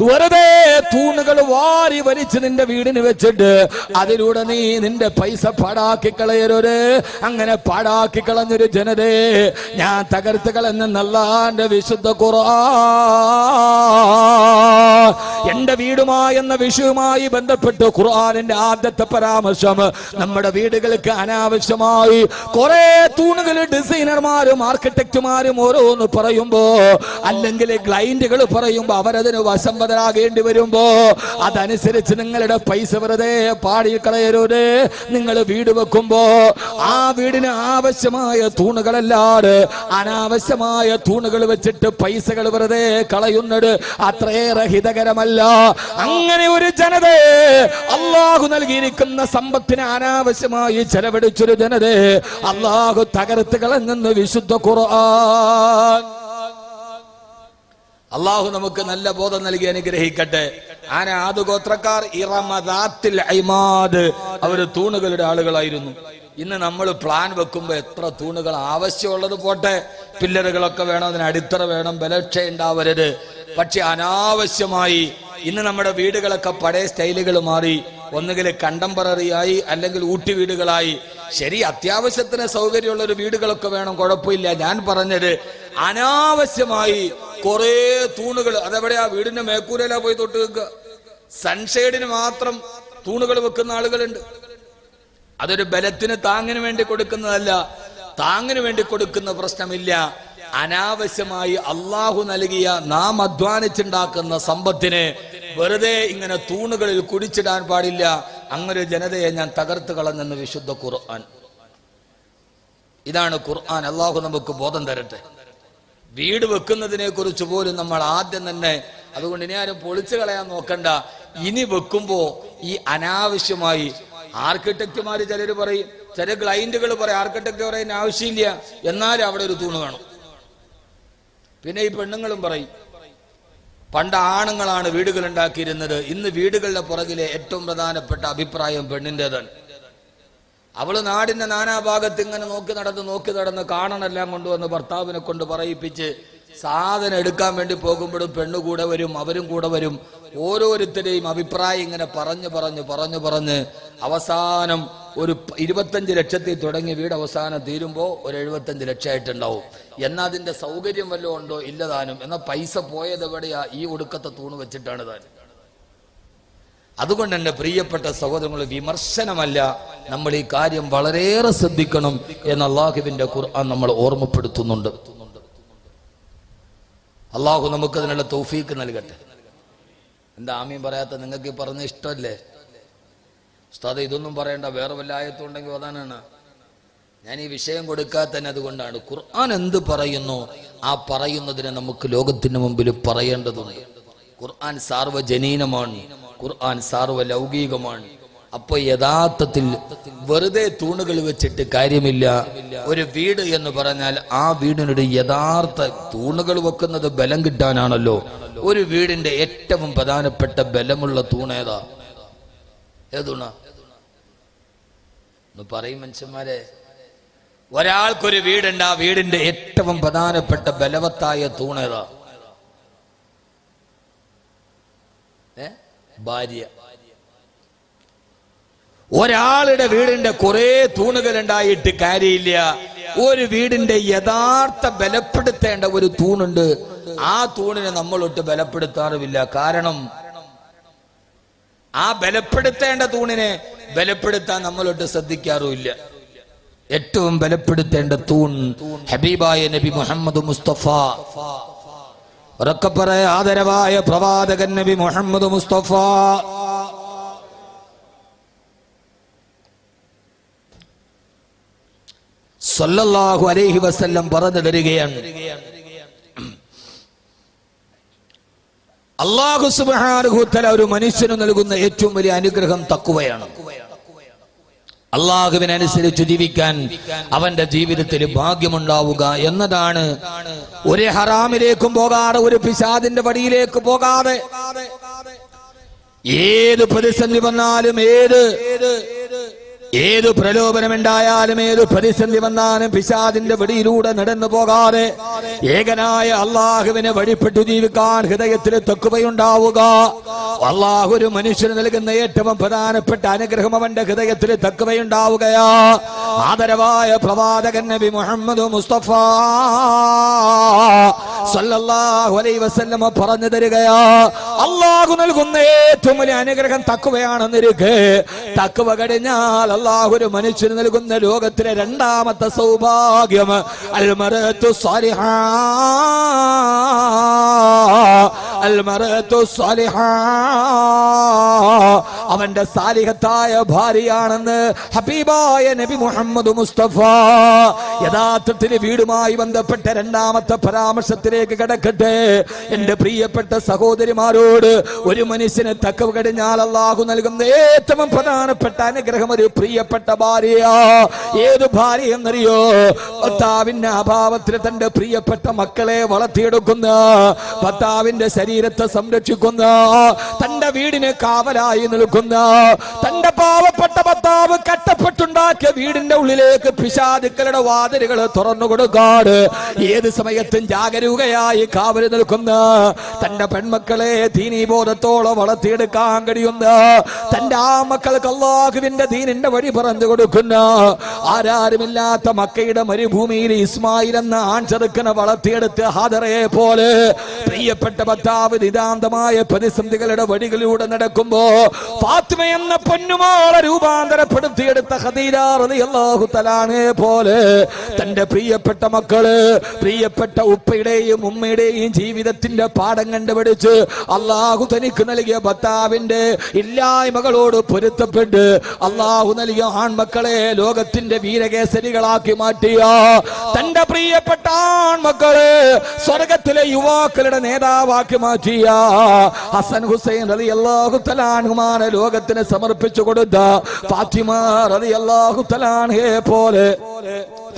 വെറുതെ തൂണുകൾ വാരി വലിച്ച് നിന്റെ വീടിന് വെച്ചിട്ട് അതിലൂടെ നീ നിന്റെ പൈസ പാടാക്കി കളയരുത്. അങ്ങനെ പാടാക്കി കളഞ്ഞൊരു ജനതയെ ഞാൻ തകർത്ത് കളഞ്ഞ അല്ലാഹുവിന്റെ വിശുദ്ധ ഖുർആൻ. എന്റെ വീടുമായി എന്ന വിഷയവുമായി ബന്ധപ്പെട്ട് ഖുർആനിന്റെ ആദ്യത്തെ പരാമർശം നമ്മുടെ വീടുകൾക്ക് അനാവശ്യമായി കുറെ തൂണുകൾ ഡിസൈനർമാരും ആർക്കിടെക്റ്റുമാരും ഓരോന്ന് പറയുമ്പോ, അല്ലെങ്കിൽ ക്ലൈന്റുകൾ പറയുമ്പോ അവരതിന് വശംവദരാകേണ്ടി വരുമ്പോ അതനുസരിച്ച് നിങ്ങളുടെ പൈസ വെറുതെ പാടിക്കളയരുത്. നിങ്ങൾ വീട് വെക്കുമ്പോ ആ വീടിന് ആവശ്യമായ തൂണുകളല്ലാതെ അനാവശ്യമായ തൂണുകൾ വെച്ചിട്ട് പൈസകൾ വെറുതെ കളയുന്നത് അത്രയേറെ ഹിതകരമല്ല. അങ്ങനെ ഒരു ജനതയെ അള്ളാഹു നൽകിയിരിക്കുന്ന സമ്പത്തിനെ അനാവശ്യമായി ചെലവഴിച്ചൊരു ജനതയെ അള്ളാഹു തകർത്ത് കളഞ്ഞെന്ന് വിശുദ്ധ ഖുർആൻ. അള്ളാഹു നമുക്ക് നല്ല ബോധം നൽകി അനുഗ്രഹിക്കട്ടെ. ആദ് ഗോത്രക്കാർ ഇറമദാത്തിൽ ഐമാദ്, അവര് തൂണുകളുടെ ആളുകളായിരുന്നു. ഇന്ന് നമ്മൾ പ്ലാൻ വെക്കുമ്പോ എത്ര തൂണുകൾ ആവശ്യമുള്ളത് പോട്ടെ, പില്ലറുകളൊക്കെ വേണം, അതിന് അടിത്തറ വേണം, ബലക്ഷ ഉണ്ടാവരുത്. പക്ഷെ അനാവശ്യമായി ഇന്ന് നമ്മുടെ വീടുകളൊക്കെ പഴയ സ്റ്റൈലുകൾ മാറി, ഒന്നുകിൽ കണ്ടംപററിയായി അല്ലെങ്കിൽ ഊട്ടി വീടുകളായി. ശരി, അത്യാവശ്യത്തിന് സൗകര്യമുള്ള ഒരു വീടുകളൊക്കെ വേണം, കുഴപ്പമില്ല. ഞാൻ പറഞ്ഞത് അനാവശ്യമായി കുറെ തൂണുകൾ, അതെവിടെയാ വീടിന്റെ മേക്കൂരയിലാ പോയി തൊട്ട് വെക്കുക. സൺഷെയ്ഡിന് മാത്രം തൂണുകൾ വെക്കുന്ന ആളുകളുണ്ട്. അതൊരു ബലത്തിന് താങ്ങിന് വേണ്ടി കൊടുക്കുന്നതല്ല, താങ്ങിന് വേണ്ടി കൊടുക്കുന്ന പ്രശ്നമില്ല. അനാവശ്യമായി അള്ളാഹു നൽകിയ നാം അധ്വാനിച്ചുണ്ടാക്കുന്ന സമ്പത്തിനെ വെറുതെ ഇങ്ങനെ തൂണുകളിൽ കുടിച്ചിടാൻ പാടില്ല. അങ്ങനെ ജനതയെ ഞാൻ തകർത്ത് കളഞ്ഞെന്ന് വിശുദ്ധ ഖുർആൻ. ഇതാണ് ഖുർആൻ. അള്ളാഹു നമുക്ക് ബോധം തരട്ടെ. വീട് വെക്കുന്നതിനെ കുറിച്ച് പോലും നമ്മൾ ആദ്യം തന്നെ, അതുകൊണ്ട് ഇനി ആരും പൊളിച്ചു കളയാൻ നോക്കണ്ട. ഇനി വെക്കുമ്പോ ഈ അനാവശ്യമായി ആർക്കിടെക്റ്റുമാര് ചിലര് പറയും, ചില ക്ലൈന്റുകൾ പറയും ആർക്കിടെക്ട് പറയാൻ ആവശ്യമില്ല, എന്നാലും അവിടെ ഒരു തൂണ് വേണം. പിന്നെ ഈ പെണ്ണുങ്ങളും പറയും, പണ്ട് ആണുങ്ങളാണ് വീടുകൾ ഉണ്ടാക്കിയിരുന്നത്, ഇന്ന് വീടുകളുടെ പുറകിലെ ഏറ്റവും പ്രധാനപ്പെട്ട അഭിപ്രായം പെണ്ണിൻ്റെതാണ്. അവള് നാടിന്റെ നാനാഭാഗത്ത് ഇങ്ങനെ നോക്കി നടന്ന് കാണണെല്ലാം കൊണ്ടുവന്ന് ഭർത്താവിനെ കൊണ്ട് പറയിപ്പിച്ച് സാധനം എടുക്കാൻ വേണ്ടി പോകുമ്പോഴും പെണ്ണു കൂടെ വരും, അവരും കൂടെ വരും. ഓരോരുത്തരെയും അഭിപ്രായം ഇങ്ങനെ പറഞ്ഞ് അവസാനം ഒരു 25 ലക്ഷത്തിൽ തുടങ്ങി വീട് അവസാനം തീരുമ്പോ ഒരു 75 ലക്ഷമായിട്ടുണ്ടാവും. എന്നാ അതിന്റെ സൗകര്യം വല്ലതും ഉണ്ടോ? ഇല്ലതാനും. എന്നാൽ പൈസ പോയത് എവിടെയാ? ഈ ഒടുക്കത്തെ തൂണ് വെച്ചിട്ടാണ് താൻ. അതുകൊണ്ട് എന്റെ പ്രിയപ്പെട്ട സഹോദരങ്ങൾ, വിമർശനമല്ല, നമ്മൾ ഈ കാര്യം വളരെയേറെ ശ്രദ്ധിക്കണം എന്ന് അള്ളാഹുവിന്റെ ഖുർആൻ നമ്മൾ ഓർമ്മപ്പെടുത്തുന്നുണ്ട്. അള്ളാഹു നമുക്ക് അതിനുള്ള തൗഫീക്ക് നൽകട്ടെ. എന്താ ആമീൻ പറയാത്ത? നിങ്ങൾക്ക് ഈ പറഞ്ഞ ഇഷ്ടമല്ലേ ഉസ്താദ്? ഇതൊന്നും പറയണ്ട, വേറെ വല്ല ആയത്തുണ്ടെങ്കിൽ അതാണ്. ഞാൻ ഈ വിഷയം കൊടുക്കാത്ത തന്നെ അതുകൊണ്ടാണ്. ഖുർആൻ എന്ത് പറയുന്നു ആ പറയുന്നതിനെ നമുക്ക് ലോകത്തിന് മുമ്പിൽ പറയേണ്ടതുണ്ട്. ഖുർആൻ സാർവജനീനമാണ്, ഖുർആൻ സാർവലൗകികമാണ്. അപ്പൊ യഥാർത്ഥത്തിൽ വെറുതെ തൂണുകൾ വെച്ചിട്ട് കാര്യമില്ല. ഒരു വീട് എന്ന് പറഞ്ഞാൽ ആ വീടിനൊരു യഥാർത്ഥ തൂണുകൾ വെക്കുന്നത് ബലം കിട്ടാനാണല്ലോ. ഒരു വീടിന്റെ ഏറ്റവും പ്രധാനപ്പെട്ട ബലമുള്ള തൂണേതാ? ഏതൂണ ഒന്ന് പറയും മനുഷ്യന്മാരെ. ഒരാൾക്കൊരു വീടുണ്ട്, ആ വീടിന്റെ ഏറ്റവും പ്രധാനപ്പെട്ട ബലവത്തായ തൂണേതാ? ഭാര്യ. ഒരാളുടെ വീടിന്റെ കുറെ തൂണുകൾ ഉണ്ടായിട്ട് കാര്യമില്ല. ഒരു വീടിന്റെ യഥാർത്ഥ ബലപ്പെടുത്തേണ്ട ഒരു തൂണുണ്ട്, ആ തൂണിനെ നമ്മളൊട്ട് ബലപ്പെടുത്താറുമില്ല. കാരണം ആ ബലപ്പെടുത്തേണ്ട തൂണിനെ ബലപ്പെടുത്താൻ നമ്മളൊട്ട് ശ്രദ്ധിക്കാറുമില്ല. ഏറ്റവും ബലപ്പെടുത്തേണ്ട തൂൺ ഹബീബായ നബി മുഹമ്മദ് മുസ്തഫ, ഉറക്കെ പറയാ ആദരവായ പ്രവാചകൻ നബി മുഹമ്മദ് മുസ്തഫ സല്ലല്ലാഹു അലൈഹി വസല്ലം പറഞ്ഞു തരികയാണ്, അല്ലാഹു സുബ്ഹാനഹു വ തആല ഒരു മനുഷ്യന് നൽകുന്ന ഏറ്റവും വലിയ അനുഗ്രഹം തഖ്വയാണ്. അള്ളാഹുവിനനുസരിച്ച് ജീവിക്കാൻ അവന്റെ ജീവിതത്തിൽ ഭാഗ്യമുണ്ടാവുക എന്നതാണ്. ഒരു ഹറാമിലേക്കും പോകാതെ, ഒരു പിശാചിന്റെ വടിയിലേക്ക് പോകാതെ, ഏത് പ്രതിസന്ധി വന്നാലും, ഏത് പ്രലോഭനമുണ്ടായാലും, ഏത് പ്രതിസന്ധി വന്നാലും പിശാചിന്റെ വടിയിലൂടെ നടന്നു പോകാതെ ഏകനായ അള്ളാഹുവിനെ വഴിപ്പെട്ടു ജീവിക്കാൻ ഹൃദയത്തിൽ തഖ്വയുണ്ടാവുക. അള്ളാഹു ഒരു മനുഷ്യന് നൽകുന്ന ഏറ്റവും പ്രധാനപ്പെട്ട അനുഗ്രഹം അവന്റെ ഹൃദയത്തിൽ തഖ്വയുണ്ടാവുകയാ. ആദരവായ പ്രവാചകൻ നബി മുഹമ്മദ് മുസ്തഫ സല്ലല്ലാഹു അലൈഹി വസല്ലം പറഞ്ഞു തരികയാ, അള്ളാഹു നൽകുന്ന ഏറ്റവും വലിയ അനുഗ്രഹം തഖ്വയാണെന്നിരിക്കെ, തഖ്വ കഴിഞ്ഞാൽ അള്ളാഹു ഒരു മനുഷ്യന് നൽകുന്ന ലോകത്തിലെ രണ്ടാമത്തെ സൗഭാഗ്യം അൽ മറഅതു സാലിഹാ, അൽ മറഅതു സാലിഹാ, അവന്റെ സാലിഹത്തായ ഭാര്യയാണെന്ന് ഹബീബായ നബി മുഹമ്മദ് മുസ്തഫ. യഥാർത്ഥത്തിൽ വീടുമായി ബന്ധപ്പെട്ട രണ്ടാമത്തെ പരാമർശത്തിലേക്ക് കടക്കട്ടെ. എന്റെ പ്രിയപ്പെട്ട സഹോദരിമാരോട്, ഒരു മനുഷ്യന് തഖ്വ കഴിഞ്ഞാൽ അള്ളാഹു നൽകുന്ന ഏറ്റവും പ്രധാനപ്പെട്ട അനുഗ്രഹം ഒരു പ്രിയപ്പെട്ട ഭാര്യ. ഏത് ഭാര്യ എന്നറിയോ? ഭർത്താവിന്റെ അഭാവത്തിൽ തന്റെ പ്രിയപ്പെട്ട മക്കളെ വളർത്തിയെടുക്കുന്ന, ഭർത്താവിന്റെ ശരീരത്തെ സംരക്ഷിക്കുന്ന, തന്റെ വീടിന് കാവലായി നിൽക്കുന്ന, തന്റെ പാവപ്പെട്ട ഭർത്താവ് കഷ്ടപ്പെട്ടുണ്ടാക്കിയ വീടിന്റെ ഉള്ളിലേക്ക് പിശാചുക്കളുടെ വാതിലുകൾ തുറന്നു കൊടുക്കാട് ഏത് സമയത്തും ജാഗരൂകയായി കാവൽ നിൽക്കുന്ന, തന്റെ പെൺമക്കളെ ദീനീബോധത്തോളം വളർത്തിയെടുക്കാൻ കഴിയുന്ന, തന്റെ ആ മക്കൾക്ക് അല്ലാഹുവിന്റെ ദീനിന്റെ വഴി പറഞ്ഞു കൊടുക്കുന്ന, ആരാരുമില്ലാത്ത മക്കയുടെ മരുഭൂമിയിൽ ഇസ്മായിൽ എന്ന ആൺചെറുക്കനെ വളർത്തിയെടുത്ത് ഹാദറയെ പോലെ പ്രിയപ്പെട്ട ഭർത്താവ് നിതാന്തമായ പ്രതിസന്ധികളുടെ വഴികളിലൂടെ നടക്കുമ്പോ ഫാത്തിമ എന്ന പൊന്നുമോളെ രൂപാന്തരപ്പെടുത്തിയെടുത്ത ഖദീജ റളിയല്ലാഹു തആലയെ പോലെ തന്റെ പ്രിയപ്പെട്ട മക്കള്, പ്രിയപ്പെട്ട ഉപ്പയുടെയും ഉമ്മയുടെയും ജീവിതത്തിന്റെ പാഠം കണ്ടുപിടിച്ച് അള്ളാഹു തനിക്ക് നൽകിയ ഭർത്താവിന്റെ ഇല്ലായ്മകളോട് പൊരുത്തപ്പെട്ട് അള്ളാഹു നൽകിയ ആൺമക്കളെ ലോകത്തിന്റെ വീരകേസരികളാക്കി മാറ്റിയ തന്റെ പ്രിയപ്പെട്ട ആൺമക്കളെ സ്വർഗത്തിലെ യുവാക്കളുടെ നേതാവാക്കി മാറ്റിയ ഹസൻ ഹുസൈൻ റളിയല്ലാഹു തആല അൻഹുമാനെ ലോകത്തിന് സമർപ്പിച്ചു കൊടുത്ത ഫാത്തിമ റളിയല്ലാഹു തആല അൻഹയെ പോലെ,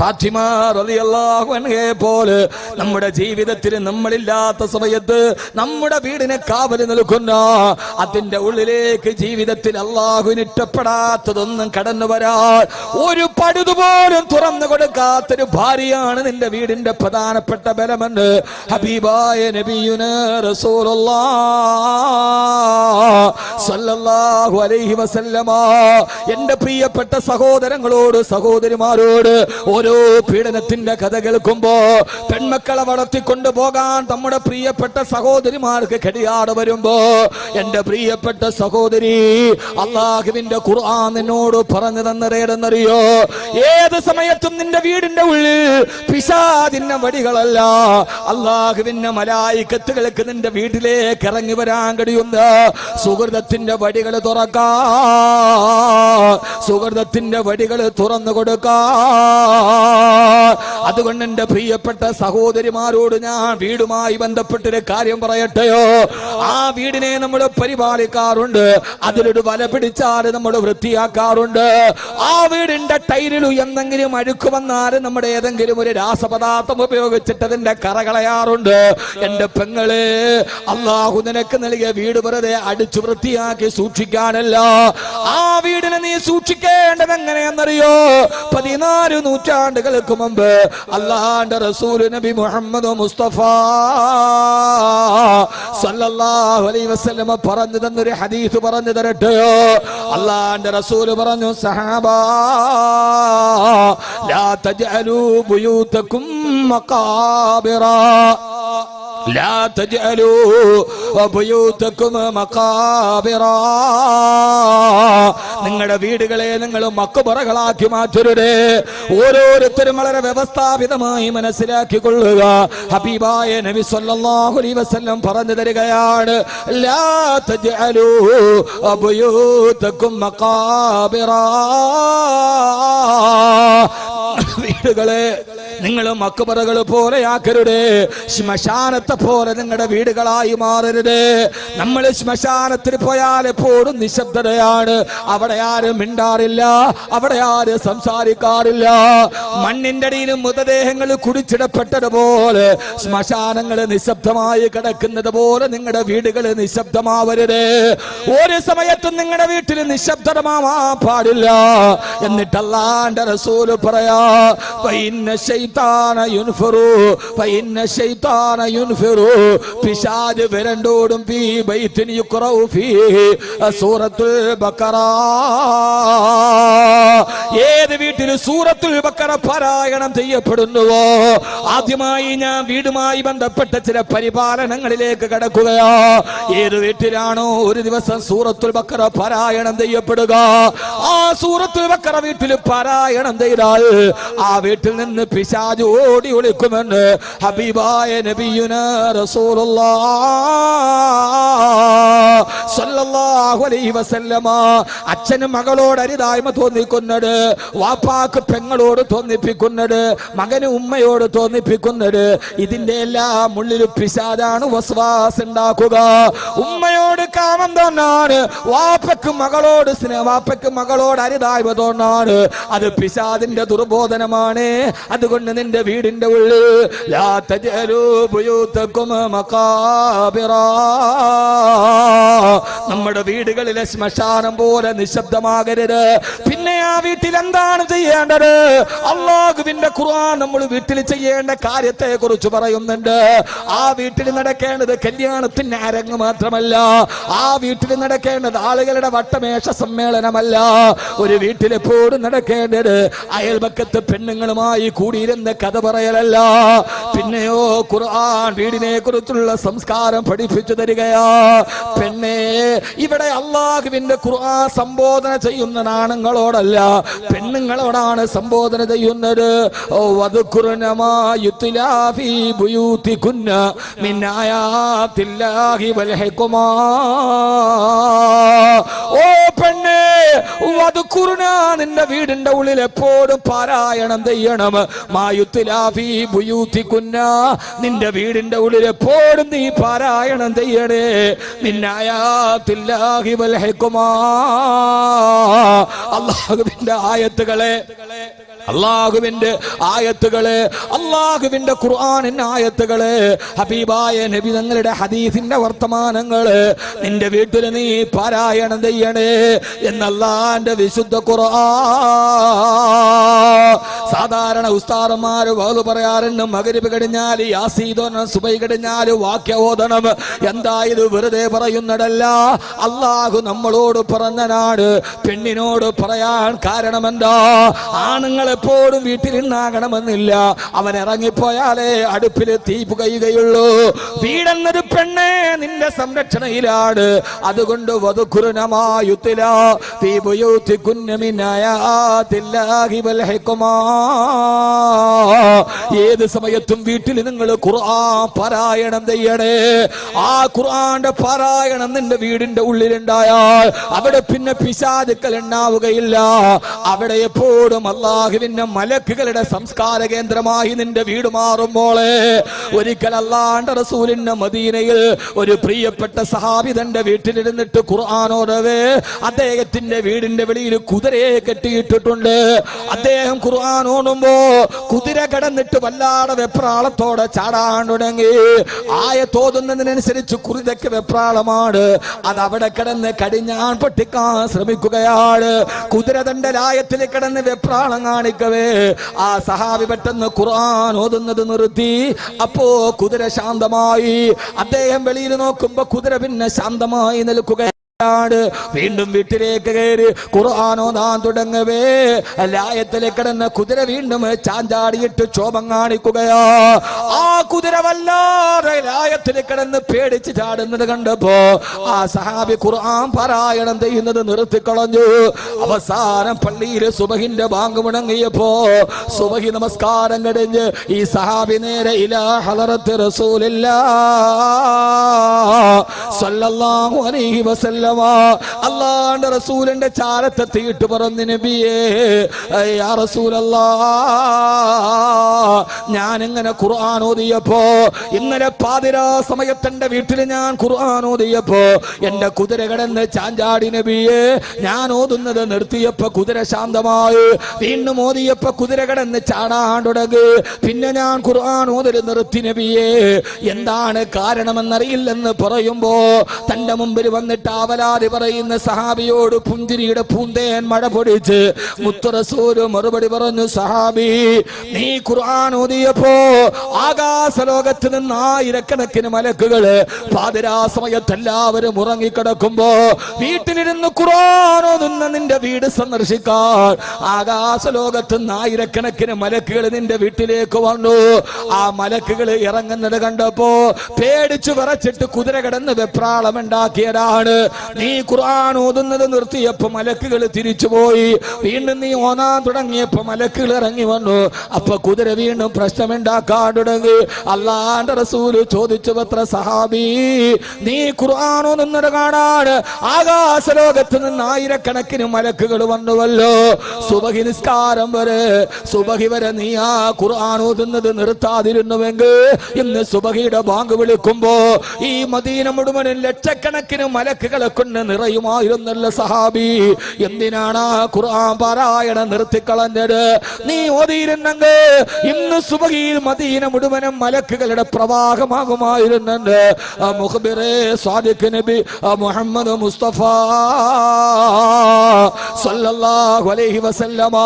ഫാത്തിമ റളിയല്ലാഹു അൻഹയെ പോലെ നമ്മുടെ ജീവിതത്തിൽ നമ്മളില്ലാത്ത സമയത്ത് നമ്മുടെ വീടിനെ കാവല് നിൽക്കുന്ന, അതിന്റെ ഉള്ളിലേക്ക് ജീവിതത്തിൽ അള്ളാഹുവിന് ഇഷ്ടപ്പെടാത്തതൊന്നും കടന്നു വരാൻ ഒരു പഴുതുപോലും തുറന്നു കൊടുക്കാത്തൊരു ഭാര്യയാണ് നിന്റെ വീടിന്റെ പ്രധാനപ്പെട്ട ബലമെന്ന് ഹബീബായ നബിയുനാ റസൂലുള്ളാഹ് സല്ലല്ലാഹു അലൈഹി വസല്ലമ. എന്റെ പ്രിയപ്പെട്ട സഹോദരങ്ങളോട്, സഹോദരിമാരോട്, ഓരോ പീഡനത്തിന്റെ കഥ കേൾക്കുമ്പോ പെൺമക്കളെ വളർത്തിക്കൊണ്ടു പോകാൻ നമ്മുടെ പ്രിയപ്പെട്ട സഹോദരിമാർക്ക് കഴിയാതെ വരുമ്പോ, എന്റെ പ്രിയപ്പെട്ട സഹോദരി, അള്ളാഹുവിന്റെ ഖുർആൻ നിന്നോട് പറഞ്ഞു തന്നതേതെന്നറിയോ? ഏത് സമയത്തും നിന്റെ വീടിന്റെ ഉള്ളിൽ പിശാചിന്റെ വടികളല്ല, അള്ളാഹുവിന്റെ മലായികത്തുകൾക്ക് നിന്റെ വീട്ടിലേക്ക് ഇറങ്ങി വരാൻ കഴിയുന്ന സുഹൃതത്തിന്റെ വടികൾ തുറക്കാ, സുഹൃതത്തിന്റെ വടികൾ തുറന്നു കൊടുക്കാ. അതുകൊണ്ട് എന്റെ പ്രിയപ്പെട്ട സഹോദരിമാരോട് ഞാൻ വീടുമായി ബന്ധപ്പെട്ടൊരു കാര്യം പറയട്ടെയോ? ആ വീടിനെ നമ്മൾ പരിപാലിക്കാറുണ്ട്, അതിലൊരു വല പിടിച്ചാൽ നമ്മൾ വൃത്തിയാക്കാറുണ്ട്. ആ വീടിന്റെ ടൈലിൽ എന്തെങ്കിലും അഴുക്ക് വന്നാൽ നമ്മുടെ ഏതെങ്കിലും ഒരു രാസപദാർത്ഥം ഉപയോഗിച്ചിട്ട് അതിന്റെ കറകളയാറുണ്ട്. എന്റെ പെങ്ങളെ, അള്ളാഹു നിനക്ക് നൽകിയ വീട് വെറുതെ അടിച്ചു വൃത്തിയാക്കി സൂക്ഷിക്കാനല്ല, ആ വീടിനെ നീ സൂക്ഷിക്കേണ്ടത് എങ്ങനെയെന്നറിയോ? 14 നൂറ്റാണ്ടുകൾക്ക് മുമ്പ് അല്ലാഹുവിന്റെ റസൂൽ നബി മുഹമ്മദ് മുസ്തഫ സല്ലല്ലാഹു അലൈഹി വസല്ലം പറഞ്ഞു തന്നൊരു ഹദീസ് പറഞ്ഞു തരട്ടെയോ? അല്ലാഹുവിന്റെ റസൂൽ പറഞ്ഞു, സഹാബാ ലാ തജ്അലൂ ബുയൂതകും മഖാബിറ, ലാ തജ്അലൂ ബുയൂതകും മഖാബിറ, നിങ്ങളുടെ വീടുകളെ നിങ്ങൾ മക്ബറകളാക്കി മാറ്റരുത്. ഓരോരുത്തരും വളരെ വ്യവസ്ഥാപിതമായി മനസ്സിലാക്കിക്കൊള്ളുക. ഹബീബായ നബി സല്ലല്ലാഹു അലൈഹി വസല്ലം പറഞ്ഞു തരികയാണ്, ലാ തജ്അലൂ ബുയൂതകും മഖാബിറ, വീടുകളെ നിങ്ങൾ മക്ബറകൾ പോലെയാക്കരുത്, ശ്മശാനത്തെ പോലെ നിങ്ങളുടെ വീടുകളായി മാറരുത്. നമ്മൾ ശ്മശാനത്തിൽ പോയാൽ എപ്പോഴും നിശബ്ദതയാണ്. അവിടെ ആരും മിണ്ടാറില്ല, അവിടെ ആരും സംസാരിക്കാറില്ല. മണ്ണിന്റെ അടിയിലും മൃതദേഹങ്ങൾ കുടിച്ചിടപ്പെട്ടതുപോലെ ശ്മശാനങ്ങൾ നിശബ്ദമായി കിടക്കുന്നത് പോലെ നിങ്ങളുടെ വീടുകൾ നിശബ്ദമാവരുത്. ഒരു സമയത്തും നിങ്ങളുടെ വീട്ടിൽ നിശബ്ദമാവാൻ പാടില്ല. എന്നിട്ട് അല്ലാഹുവിന്റെ റസൂൽ പറയാ, ഫഇന്ന ശൈത്താന യുൻഫിറു ഫഇന്ന ശൈത്താന യുൻഫിറു, പിശാച് വരണ്ടോടും ഫീ ബൈത്തിൻ യുഖറഉ ഫീഹി സൂറത്തുൽ ബഖറ. ഏത് വീട്ടിൽ സൂറത്തുൽ ബഖറ പാരായണം ചെയ്യപ്പെടുന്നുവോ ആദ്യമായി ഞാൻ വീടുമായി ബന്ധപ്പെട്ട ചില പരിപാലനങ്ങളിലേക്ക് കടക്കുകയാ. ഏത് വീട്ടിലാണോ ഒരു ദിവസം സൂറത്തുൽ ബഖറ പാരായണം ചെയ്യപ്പെടുക, ആ സൂറത്തുൽ ബഖറ വീട്ടിൽ പാരായണം ചെയ്താൽ ആ വീട്ടിൽ നിന്ന് പിശാച് ഓടി ഒളിക്കുമെന്ന് ഹബീബായ നബിയുനാ റസൂലുള്ളാഹ് സ്വല്ലല്ലാഹു അലൈഹി വസല്ലമ. അച്ഛന് മകളോട് അരുതായ്മ തോന്നിക്കുന്നത്, വാപ്പാക്ക് പെങ്ങളോട് തോന്നിപ്പിക്കുന്നത്, മകന് ഉമ്മയോട് തോന്നിപ്പിക്കുന്നത്, ഇതിന്റെ എല്ലാം ഉള്ളിൽ പിശാചാണ് വസ്വാസ് ഉണ്ടാക്കുക. ഉമ്മയോട് കാമം തോന്നാണ്, വാപ്പക്ക് മകളോട് അരുതായ്മ തോന്നാണ്, അത് പിശാചിന്റെ ദുർബോധനമാണ്. അതുകൊണ്ട് നിന്റെ വീടിന്റെ ഉള്ളിൽ ലാ തജലൂ ബുയൂതകും മഖാബിറ, നമ്മുടെ വീടുകളിലെ ശ്മശാനം പോലെ നിശബ്ദമാകരുത്. പിന്നെ ആ വീട്ടിൽ എന്താണ് ചെയ്യേണ്ടത്? അല്ലാഹുവിന്റെ ഖുർആൻ നമ്മൾ വീട്ടിൽ ചെയ്യേണ്ട കാര്യത്തെ കുറിച്ച് പറയുന്നുണ്ട്. ആ വീട്ടിൽ നടക്കേണ്ടത് കല്യാണത്തിന്റെ അരങ്ങ് മാത്രമല്ല, ആ വീട്ടിൽ നടക്കേണ്ടത് ആളുകളുടെ വട്ടമേശ സമ്മേളനമല്ല. ഒരു വീട്ടിൽ എപ്പോഴും നടക്കേണ്ടത് അയൽപക്കത്ത് പെണ്ണുങ്ങളുമായി കൂടിയിരുന്ന കഥ പറയലല്ല. പിന്നെയോ ഖുർആൻ വീടിനെ കുറിച്ചുള്ള സംസ്കാരം പഠിപ്പിച്ചു തരികയാ. പെണ്ണേ, ഇവിടെ അല്ലാഹുവിന്റെ ഖുർആൻ സംബോധന ചെയ്യുന്ന ആണുങ്ങളോടല്ല, പെണ്ണുങ്ങളോടാണ് സംബോധന ചെയ്യുന്നത്. ഓ വദ്കുർന മാ യുത്ലാ ഫീ ബുയൂതികുന്ന മിൻ ആയാതില്ലാഹി വൽ ഹിക്മ. ഓ പെണ്ണേ, വദ്കുർന, നിന്റെ വീടിന്റെ ഉള്ളിൽ എപ്പോഴും പാരായണം ചെയ്യണം. മാ യുത്ലാ ഫീ ബുയൂതികുന്ന, നിന്റെ വീടിന്റെ ഉള്ളിൽ എപ്പോഴും നീ പാരായണം ചെയ്യണേ. മിൻ ആയാതില്ലാഹി വൽ ഹിക്മ, അല്ലാഹുവിന്റെ ആയത്തുകളെ, അല്ലാഹുവിന്റെ ആയത്തുകളെ, അല്ലാഹുവിന്റെ ഖുർആനിന്റെ ആയത്തുകളെ, ഹബീബായ നബി തങ്ങളുടെ ഹദീസിന്റെ വർത്തമാനങ്ങള് നിന്റെ വീട്ടിൽ നീ പാരായണം ചെയ്യണേ എന്ന് അല്ലാഹുവിന്റെ വിശുദ്ധ ഖുർആൻ. സാധാരണ ഉസ്താദന്മാര് വാദ് പറയാറുണ്ട്, മഗ്രിബ് കഴിഞ്ഞാൽ യാസീൻ, സുബൈ കഴിഞ്ഞാൽ വാക്യ ഓതണം. എന്താ ഇത്? വെറുതെ പറയുന്നതല്ല, അല്ലാഹു നമ്മളോട് പറഞ്ഞനാണ്. പെണ്ണിനോട് പറയാൻ കാരണം എന്താ? ആണുങ്ങൾ എപ്പോഴും വീട്ടിലുണ്ടാകണമെന്നില്ല, അവൻ ഇറങ്ങിപ്പോയാലേ അടുപ്പിൽ തീ പുകയുകയുള്ളൂ. വീടെന്നത് പെണ്ണേ നിന്റെ സംരക്ഷണയിലാണ്. അതുകൊണ്ട് ഏത് സമയത്തും വീട്ടിൽ നിങ്ങൾ ഖുർആൻ പാരായണം ചെയ്യണേ. ആ ഖുർആന്റെ പാരായണം നിന്റെ വീടിന്റെ ഉള്ളിലുണ്ടായാൽ അവിടെ പിന്നെ പിശാചുക്കൾ ഉണ്ടാവുകയില്ല. അവിടെ എപ്പോഴും അല്ലാഹുവിന്റെ മലക്കുകളുടെ സംസ്കാര കേന്ദ്രമായി നിന്റെ വീട് മാറുമ്പോളെ. ഒരിക്കൽ അല്ലാഹുവിന്റെ റസൂലിന്റെ മദീനയിൽ ഒരു പ്രിയപ്പെട്ട സഹാബി തന്റെ വീട്ടിലിരുന്നിട്ട് ഖുർആൻ ഓതവേ അദ്ദേഹത്തിന്റെ വീടിന്റെ വെളിയിൽ കുതിരയെ കെട്ടിയിട്ടിട്ടുണ്ട്. അദ്ദേഹം ഖുർആൻ ഓതുമ്പോ കുതിര കിടന്നിട്ട് വല്ലാതെ വെപ്രാളത്തോടെ ചാടാൻ തുടങ്ങി. ആയത്തോതുന്നതിനനുസരിച്ച് കുതിരയ്ക്ക് വെപ്രാളമാണ്. അത് അവിടെ കിടന്ന് കടിഞ്ഞാൻ പൊട്ടിക്കാൻ ശ്രമിക്കുകയാണ്. കുതിര തന്റെ ലായത്തിൽ കിടന്ന് വെപ്രാളം കാണിക്കവേ ആ സഹാബി പെട്ടെന്ന് ഖുർആൻ ഓതുന്നത് നിർത്തി. അപ്പോ കുതിര ശാന്തമായി. അദ്ദേഹം വെളിയിൽ നോക്കുമ്പോ കുതിര പിന്നെ ശാന്തമായി നിൽക്കുക. വീണ്ടും വീട്ടിലേക്ക് കയറി ഖുർആൻ ഓതാൻ തുടങ്ങവേ ലായത്തിലേക്ക് കിടന്ന കുതിര വീണ്ടും ചാഞ്ചാടിയിട്ട് ക്ഷോഭം കാണിക്കുകയാ. ആ കുതിര വല്ലാതെ ലായത്തിൽ കിടന്ന് പേടിച്ച് ചാടുന്നത് കണ്ടപ്പോ ആ സഹാബി ഖുർആൻ പാരായണം ചെയ്യുന്നത് നിർത്തിക്കളഞ്ഞു. അവസാനം പള്ളിയിൽ സുബഹിന്റെ ബാങ്ക് മുടങ്ങിയപ്പോ സുബഹി നമസ്കാരം കഴിഞ്ഞ് ഈ സഹാബി നേരെ ഇലാ ഹളറത്ത് റസൂലില്ലാഹ് സല്ലല്ലാഹു അലൈഹി വസല്ലമ അല്ലാഹുവിന്റെ റസൂലിന്റെ ചാരത്തെത്തിയിട്ട് പറഞ്ഞു, നബിയേ യാ റസൂലല്ലാഹ്, ഞാൻ ഇങ്ങനെ ഖുർആൻ ഓതിയപ്പോ, ഇന്നലെ പാതിരാ സമയത്ത് എന്റെ വീട്ടിൽ ഞാൻ ഖുർആൻ ഓതിയപ്പോ എന്റെ കുതിര കിടന്ന് ചാഞ്ചാടി നബിയേ. ഞാൻ ഓതുന്നത് നിർത്തിയപ്പോ കുതിര ശാന്തമായി, വീണ്ടും ഓതിയപ്പോ കുതിര കിടന്ന് ചാടാൻ തുടങ്ങി. പിന്നെ ഞാൻ ഖുർആൻ ഓതൽ നിർത്തി നബിയേ. എന്താണ് കാരണമെന്നറിയില്ലെന്ന് പറയുമ്പോ തന്റെ മുമ്പിൽ വന്നിട്ട് അവലാതി പറയുന്ന സഹാബിയോട് പുഞ്ചിരിയുടെ പൂന്തേൻ മഴ പൊടിച്ച് മുത്തു റസൂൽ മറുപടി പറഞ്ഞു, സഹാബി, നീ ഖുർആൻ ഓതിയപ്പോ ആകാശലോകത്ത് നിന്ന് ആയിരക്കണക്കിന് മലക്കുകള് പാതിരാ സമയത്ത് എല്ലാവരും ഉറങ്ങിക്കിടക്കുമ്പോ വീട്ടിലിരുന്ന് ഖുർആൻ ഓതുന്ന നിന്റെ വീട് സന്ദർശിക്കാൻ ആകാശലോകത്ത് നിന്ന് ആയിരക്കണക്കിന് മലക്കുകൾ നിന്റെ വീട്ടിലേക്ക് വന്നു. ആ മലക്കുകൾ ഇറങ്ങുന്നത് കണ്ടപ്പോ പേടിച്ചു വിറച്ചിട്ട് കുതിര കിടന്ന് വെപ്രാളം ഉണ്ടാക്കിയതാണ്. നീ ഖുർആൻ ഓതുന്നത് നിർത്തിയപ്പോ മലക്കുകൾ തിരിച്ചുപോയി. വീണ്ടും നീ ഓതാൻ തുടങ്ങിയപ്പോ മലക്കുകൾ ഇറങ്ങി വന്നു. അപ്പൊ കുതിര വീണ്ടും പ്രശ്നമുണ്ടാക്കാൻ തുടങ്ങി. അല്ലാഹുവിന്റെ റസൂൽ ചോദിച്ചു, പത്ര സഹാബി, നീ ഖുർആൻ ഓതുന്നത് കാണാൻ ആകാശലോകത്ത് നിന്ന് ആയിരക്കണക്കിന് മലക്കുകൾ വന്നുവല്ലോ. സുബഹി നിസ്കാരം വരെ, സുബഹി വരെ നീ ആ ഖുർആൻ ഓതുന്നത് നിർത്താതിരുന്നുവെങ്കിൽ ഇന്ന് സുബഹിയുടെ ബാങ്ക് വിളിക്കുമ്പോ ഈ മദീന മുഴുവനും ലക്ഷക്കണക്കിന് മലക്കുകളെ കൊണ്ട് നിറയുമായിരുന്നല്ലോ സഹാബി. എന്തിനാണ് ആ ഖുർആൻ പാരായണം നിർത്തിക്കളഞ്ഞത്? നീ ഓതിയിരുന്നെങ്കിൽ ഇന്ന് സുബഹിയിൽ മദീന മുഴുവനും മലക്കുകളുടെ പ്രവാഹമാകുമായിരുന്നുണ്ട്. മുഖ്ബിറേ സാദിഖ് നബി മുഹമ്മദ് മുസ്തഫ സല്ലല്ലാഹു അലൈഹി വസല്ലമ,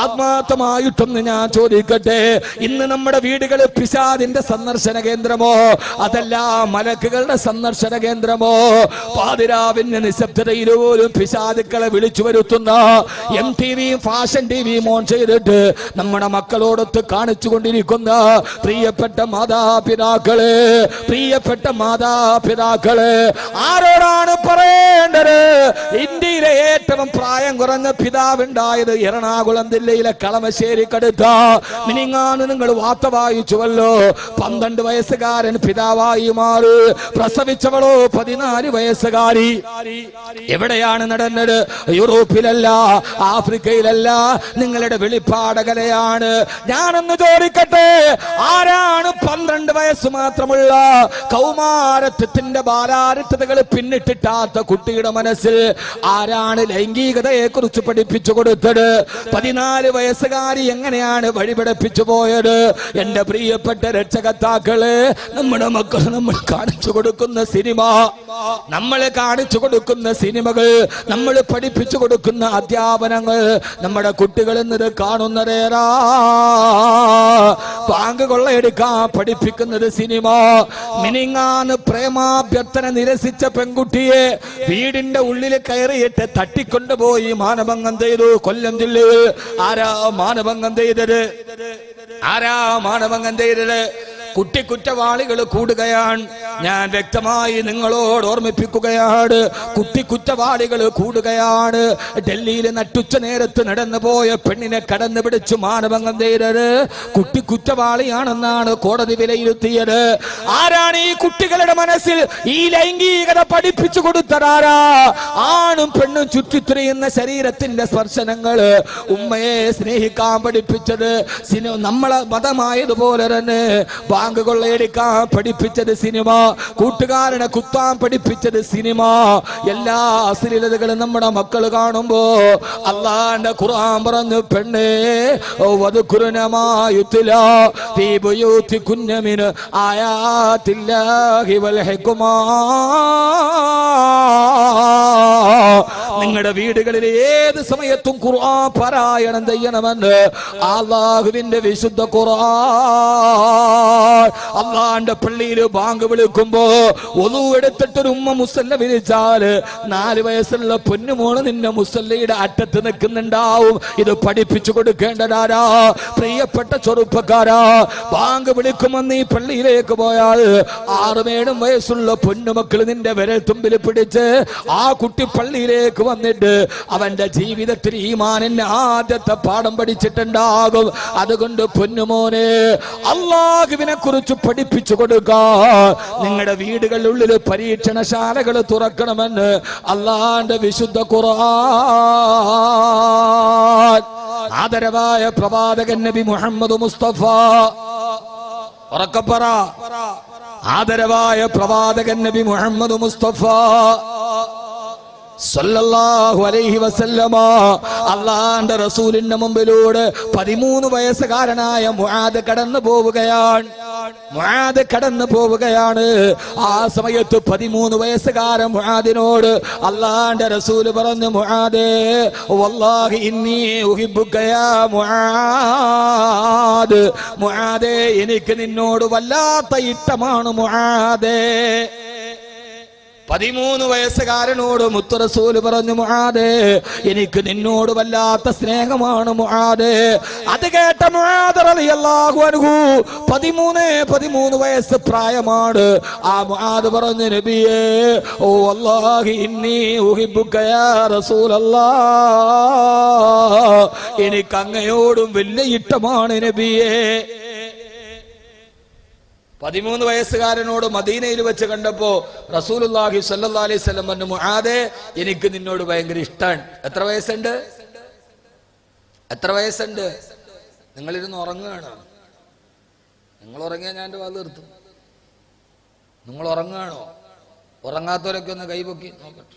ആത്മാർത്ഥമായിട്ടൊന്ന് ഞാൻ ചോദിക്കട്ടെ, ഇന്ന് നമ്മുടെ വീടുകളിൽ പിശാചിന്റെ സന്ദർശന കേന്ദ്രമോ അതല്ല മലക്കുകളുടെ സന്ദർശന കേന്ദ്രമോ? പാതിരാവിന്റെ നിശബ്ദതയിൽ പോലും പിശാചുക്കളെ വിളിച്ചു വരുത്തുന്ന MTV ഫാഷൻ TV ഓൺ ചെയ്തിട്ട് നമ്മുടെ മക്കളോടൊത്ത് കാണിച്ചു കൊണ്ടിരിക്കുന്ന പ്രിയപ്പെട്ട മാതാപിതാക്കളെ, പ്രിയപ്പെട്ട മാതാപിതാക്കളെ, ആരോടാണ് പറയേണ്ടത്? ഇന്ത്യയിലെ ഏറ്റവും പ്രായം കുറഞ്ഞ പിതാവുണ്ടായത് എറണാകുളം ജില്ലയിലെ കളമശ്ശേരിക്കടുത്ത മിനിങ്ങാന്ന് നിങ്ങൾ വാർത്ത വായിച്ചുവല്ലോ. 12 വയസ്സുകാരൻ പിതാവായി മാറി. പ്രസവിച്ചവളോ 14 വയസ്സുകാരി. എവിടെയാണ് നടന്നത്? യൂറോപ്പിലല്ല, ആഫ്രിക്കയിലല്ല, നിങ്ങളുടെ വെളിപ്പാടകലയാണ്. ഞാനൊന്ന് ചോദിക്കട്ടെ, ആരാണ് 12 വയസ്സ് മാത്രമുള്ള കൗമാരത്വത്തിന്റെ ബാലാരിത്തതകൾ പിന്നിട്ടിട്ടാത്ത കുട്ടിയുടെ മനസ്സിൽ ആരാണ് ലൈംഗികതയെ കുറിച്ച് പഠിപ്പിച്ചു കൊടുത്തത്? 14 വയസ്സുകാരി എങ്ങനെയാണ് വഴിപഠിപ്പിച്ചു പോയത്? എന്റെ പ്രിയപ്പെട്ട രക്ഷകർത്താക്കളെ, നമ്മുടെ മക്കൾ നമ്മൾ കാണിച്ചു കൊടുക്കുന്ന സിനിമ, നമ്മൾ കാണിച്ചു കൊടുക്കുന്ന സിനിമകൾ, നമ്മൾ പഠിപ്പിച്ചു കൊടുക്കുന്ന അധ്യാപനങ്ങൾ നമ്മുടെ കുട്ടികൾ എന്നത് കാണുന്നതേറാ. ബാങ്ക് കൊള്ളയെടുക്കാൻ പഠിപ്പിക്കുന്നത് സിനിമ. മിനിങ്ങാന്ന് പ്രേമാഭ്യർത്ഥന നിരസിച്ച പെൺകുട്ടിയെ വീടിന്റെ ഉള്ളിൽ കയറിയിട്ട് തട്ടിക്കൊണ്ടുപോയി മാനഭംഗം ചെയ്തു. കൊല്ലം ജില്ലയിൽ ആരാ മാനഭംഗം ചെയ്തത്? ആരാ മാനഭംഗം ചെയ്തത്? കുറ്റവാളികൾ കൂടുകയാണ്. ഞാൻ വ്യക്തമായി നിങ്ങളോട് ഓർമ്മിപ്പിക്കുകയാണ്, കുറ്റവാളികൾ കൂടുകയാണ്. ഡൽഹിയിൽ നട്ടുച്ച നേരത്ത് നടന്നു പോയ പെണ്ണിനെ കടന്നു പിടിച്ചു മാനഭംഗം ചെയ്തത് കുറ്റവാളിയാണെന്നാണ് കോടതി വിലയിരുത്തിയത്. ആരാണ് ഈ കുട്ടികളുടെ മനസ്സിൽ ഈ ലൈംഗികത പഠിപ്പിച്ചു കൊടുത്തതാരാ? ആണും പെണ്ണും ചുറ്റിത്തിരിയുന്ന ശരീരത്തിന്റെ സ്പർശനങ്ങള് ഉമ്മയെ സ്നേഹിക്കാൻ പഠിപ്പിച്ചത് നമ്മളെ മതമായതുപോലെ തന്നെ ബാങ്ക് കൊള്ളയെടുക്കാൻ പഠിപ്പിച്ചത് സിനിമ, കൂട്ടുകാരനെ കുത്താൻ പഠിപ്പിച്ചത് സിനിമ. എല്ലാ അശ്ലീലതകളും നമ്മുടെ മക്കൾ കാണുമ്പോ അല്ലാഹുവിന്റെ ഖുർആൻ പറഞ്ഞു, പെണ്ണേ വദ്കുർനമായുത്ല ഫീ ബുയൂതികുന്ന മിൻ ആയാതില്ലാഹി വൽ ഹിക്മ. നിങ്ങളുടെ വീടുകളിൽ ഏത് സമയത്തും ഖുർആൻ പാരായണം ചെയ്യണമെന്ന് അല്ലാഹുവിന്റെ വിശുദ്ധ ഖുർആൻ. അല്ലാഹുവിന്റെ പള്ളിയിൽ ബാങ്ക് വിളിക്കുമ്പോ ഒളു എടുത്തിട്ടൊരു ഉമ്മ മുസല്ല വിളിച്ചാല് 4 വയസ്സുള്ള പൊന്നുമോള് നിന്നെ മുസല്ലയുടെ അറ്റത്ത് നിൽക്കുന്നുണ്ടാവും. ഇത് പഠിപ്പിച്ചു കൊടുക്കേണ്ടതാരാ? പ്രിയപ്പെട്ട ചെറുപ്പക്കാരാ, ബാങ്ക് വിളിക്കുമ്പോ നീ പള്ളിയിലേക്ക് പോയാൽ 6-7 വയസ്സുള്ള പൊന്നുമക്കൾ നിന്റെ വിരൽ തുമ്പിൽ പിടിച്ച് ആ കുട്ടി പള്ളിയിലേക്ക് വന്നിട്ട് അവന്റെ ജീവിതത്തിൽ ഈമാനിന്റെ ആദ്യത്തെ പാഠം പഠിച്ചിട്ടുണ്ടാകും. അതുകൊണ്ട് പൊന്നുമോനെ, അല്ലാഹുവിനെ കുറിച്ച് പഠിപ്പിച്ചു കൊടുക്കുക. നിങ്ങളുടെ വീടുകളിലുള്ളിൽ പരീക്ഷണശാലകൾ തുറക്കണമെന്ന് അള്ളാന്റെ വിശുദ്ധ ഖുർആൻ. ആദരവായ പ്രവാചകൻ നബി മുഹമ്മദ് മുസ്തഫ, ഉറക്കപ്പറ, ആദരവായ പ്രവാചകൻ നബി മുഹമ്മദ് മുസ്തഫ സല്ലല്ലാഹു അലൈഹി വസല്ലമ അല്ലാഹുവിന്റെ റസൂലിന്റെ മുമ്പിലൂടെ 13 വയസ്സുകാരനായ മുആദ് കടന്നു പോവുകയാണ്. ആ സമയത്ത് 13 വയസ്സുകാരൻ മുആദിനോട് അല്ലാഹുവിന്റെ റസൂല് പറഞ്ഞു, മുആദേ വല്ലാഹി ഇന്നി ഉഹിബ്ബുക യാ മുആദ്, മുആദേ എനിക്ക് നിന്നോട് വല്ലാത്ത ഇഷ്ടമാണ് മുആദേ. 13 വയസ്സുകാരനോട് മുത്ത് റസൂൽ പറഞ്ഞു, മുആദേ എനിക്ക് നിന്നോട് വല്ലാത്ത സ്നേഹമാണ് മുആദേ. അത് കേട്ട മുആദ് റളിയല്ലാഹു അൻഹു 13 വയസ്സ് പ്രായമാണ്. ആ മുആദ് പറഞ്ഞു, നബിയേ ഓ വല്ലാഹി ഇന്നി ഉഹിബ്ബുക യാ റസൂലല്ലാഹ്, എനിക്ക് അങ്ങയോടും വലിയ ഇഷ്ടമാണ് നബിയേ. 13 വയസ്സുകാരനോട് മദീനയിൽ വെച്ച് കണ്ടപ്പോ റസൂലുള്ളാഹി സ്വല്ലല്ലാഹു അലൈഹി വസല്ലം പറഞ്ഞു, മുആദേ എനിക്ക് നിന്നോട് ഭയങ്കര ഇഷ്ടമാണ്. എത്ര വയസ്സുണ്ട്? നിങ്ങളിരുന്ന് ഉറങ്ങുകയാണ്. നിങ്ങൾ ഉറങ്ങിയാൽ ഞാൻ എൻ്റെ വാല് നിർത്തും. നിങ്ങൾ ഉറങ്ങുകയാണോ? ഉറങ്ങാത്തവരൊക്കെ ഒന്ന് കൈപൊക്കി നോക്കട്ടെ.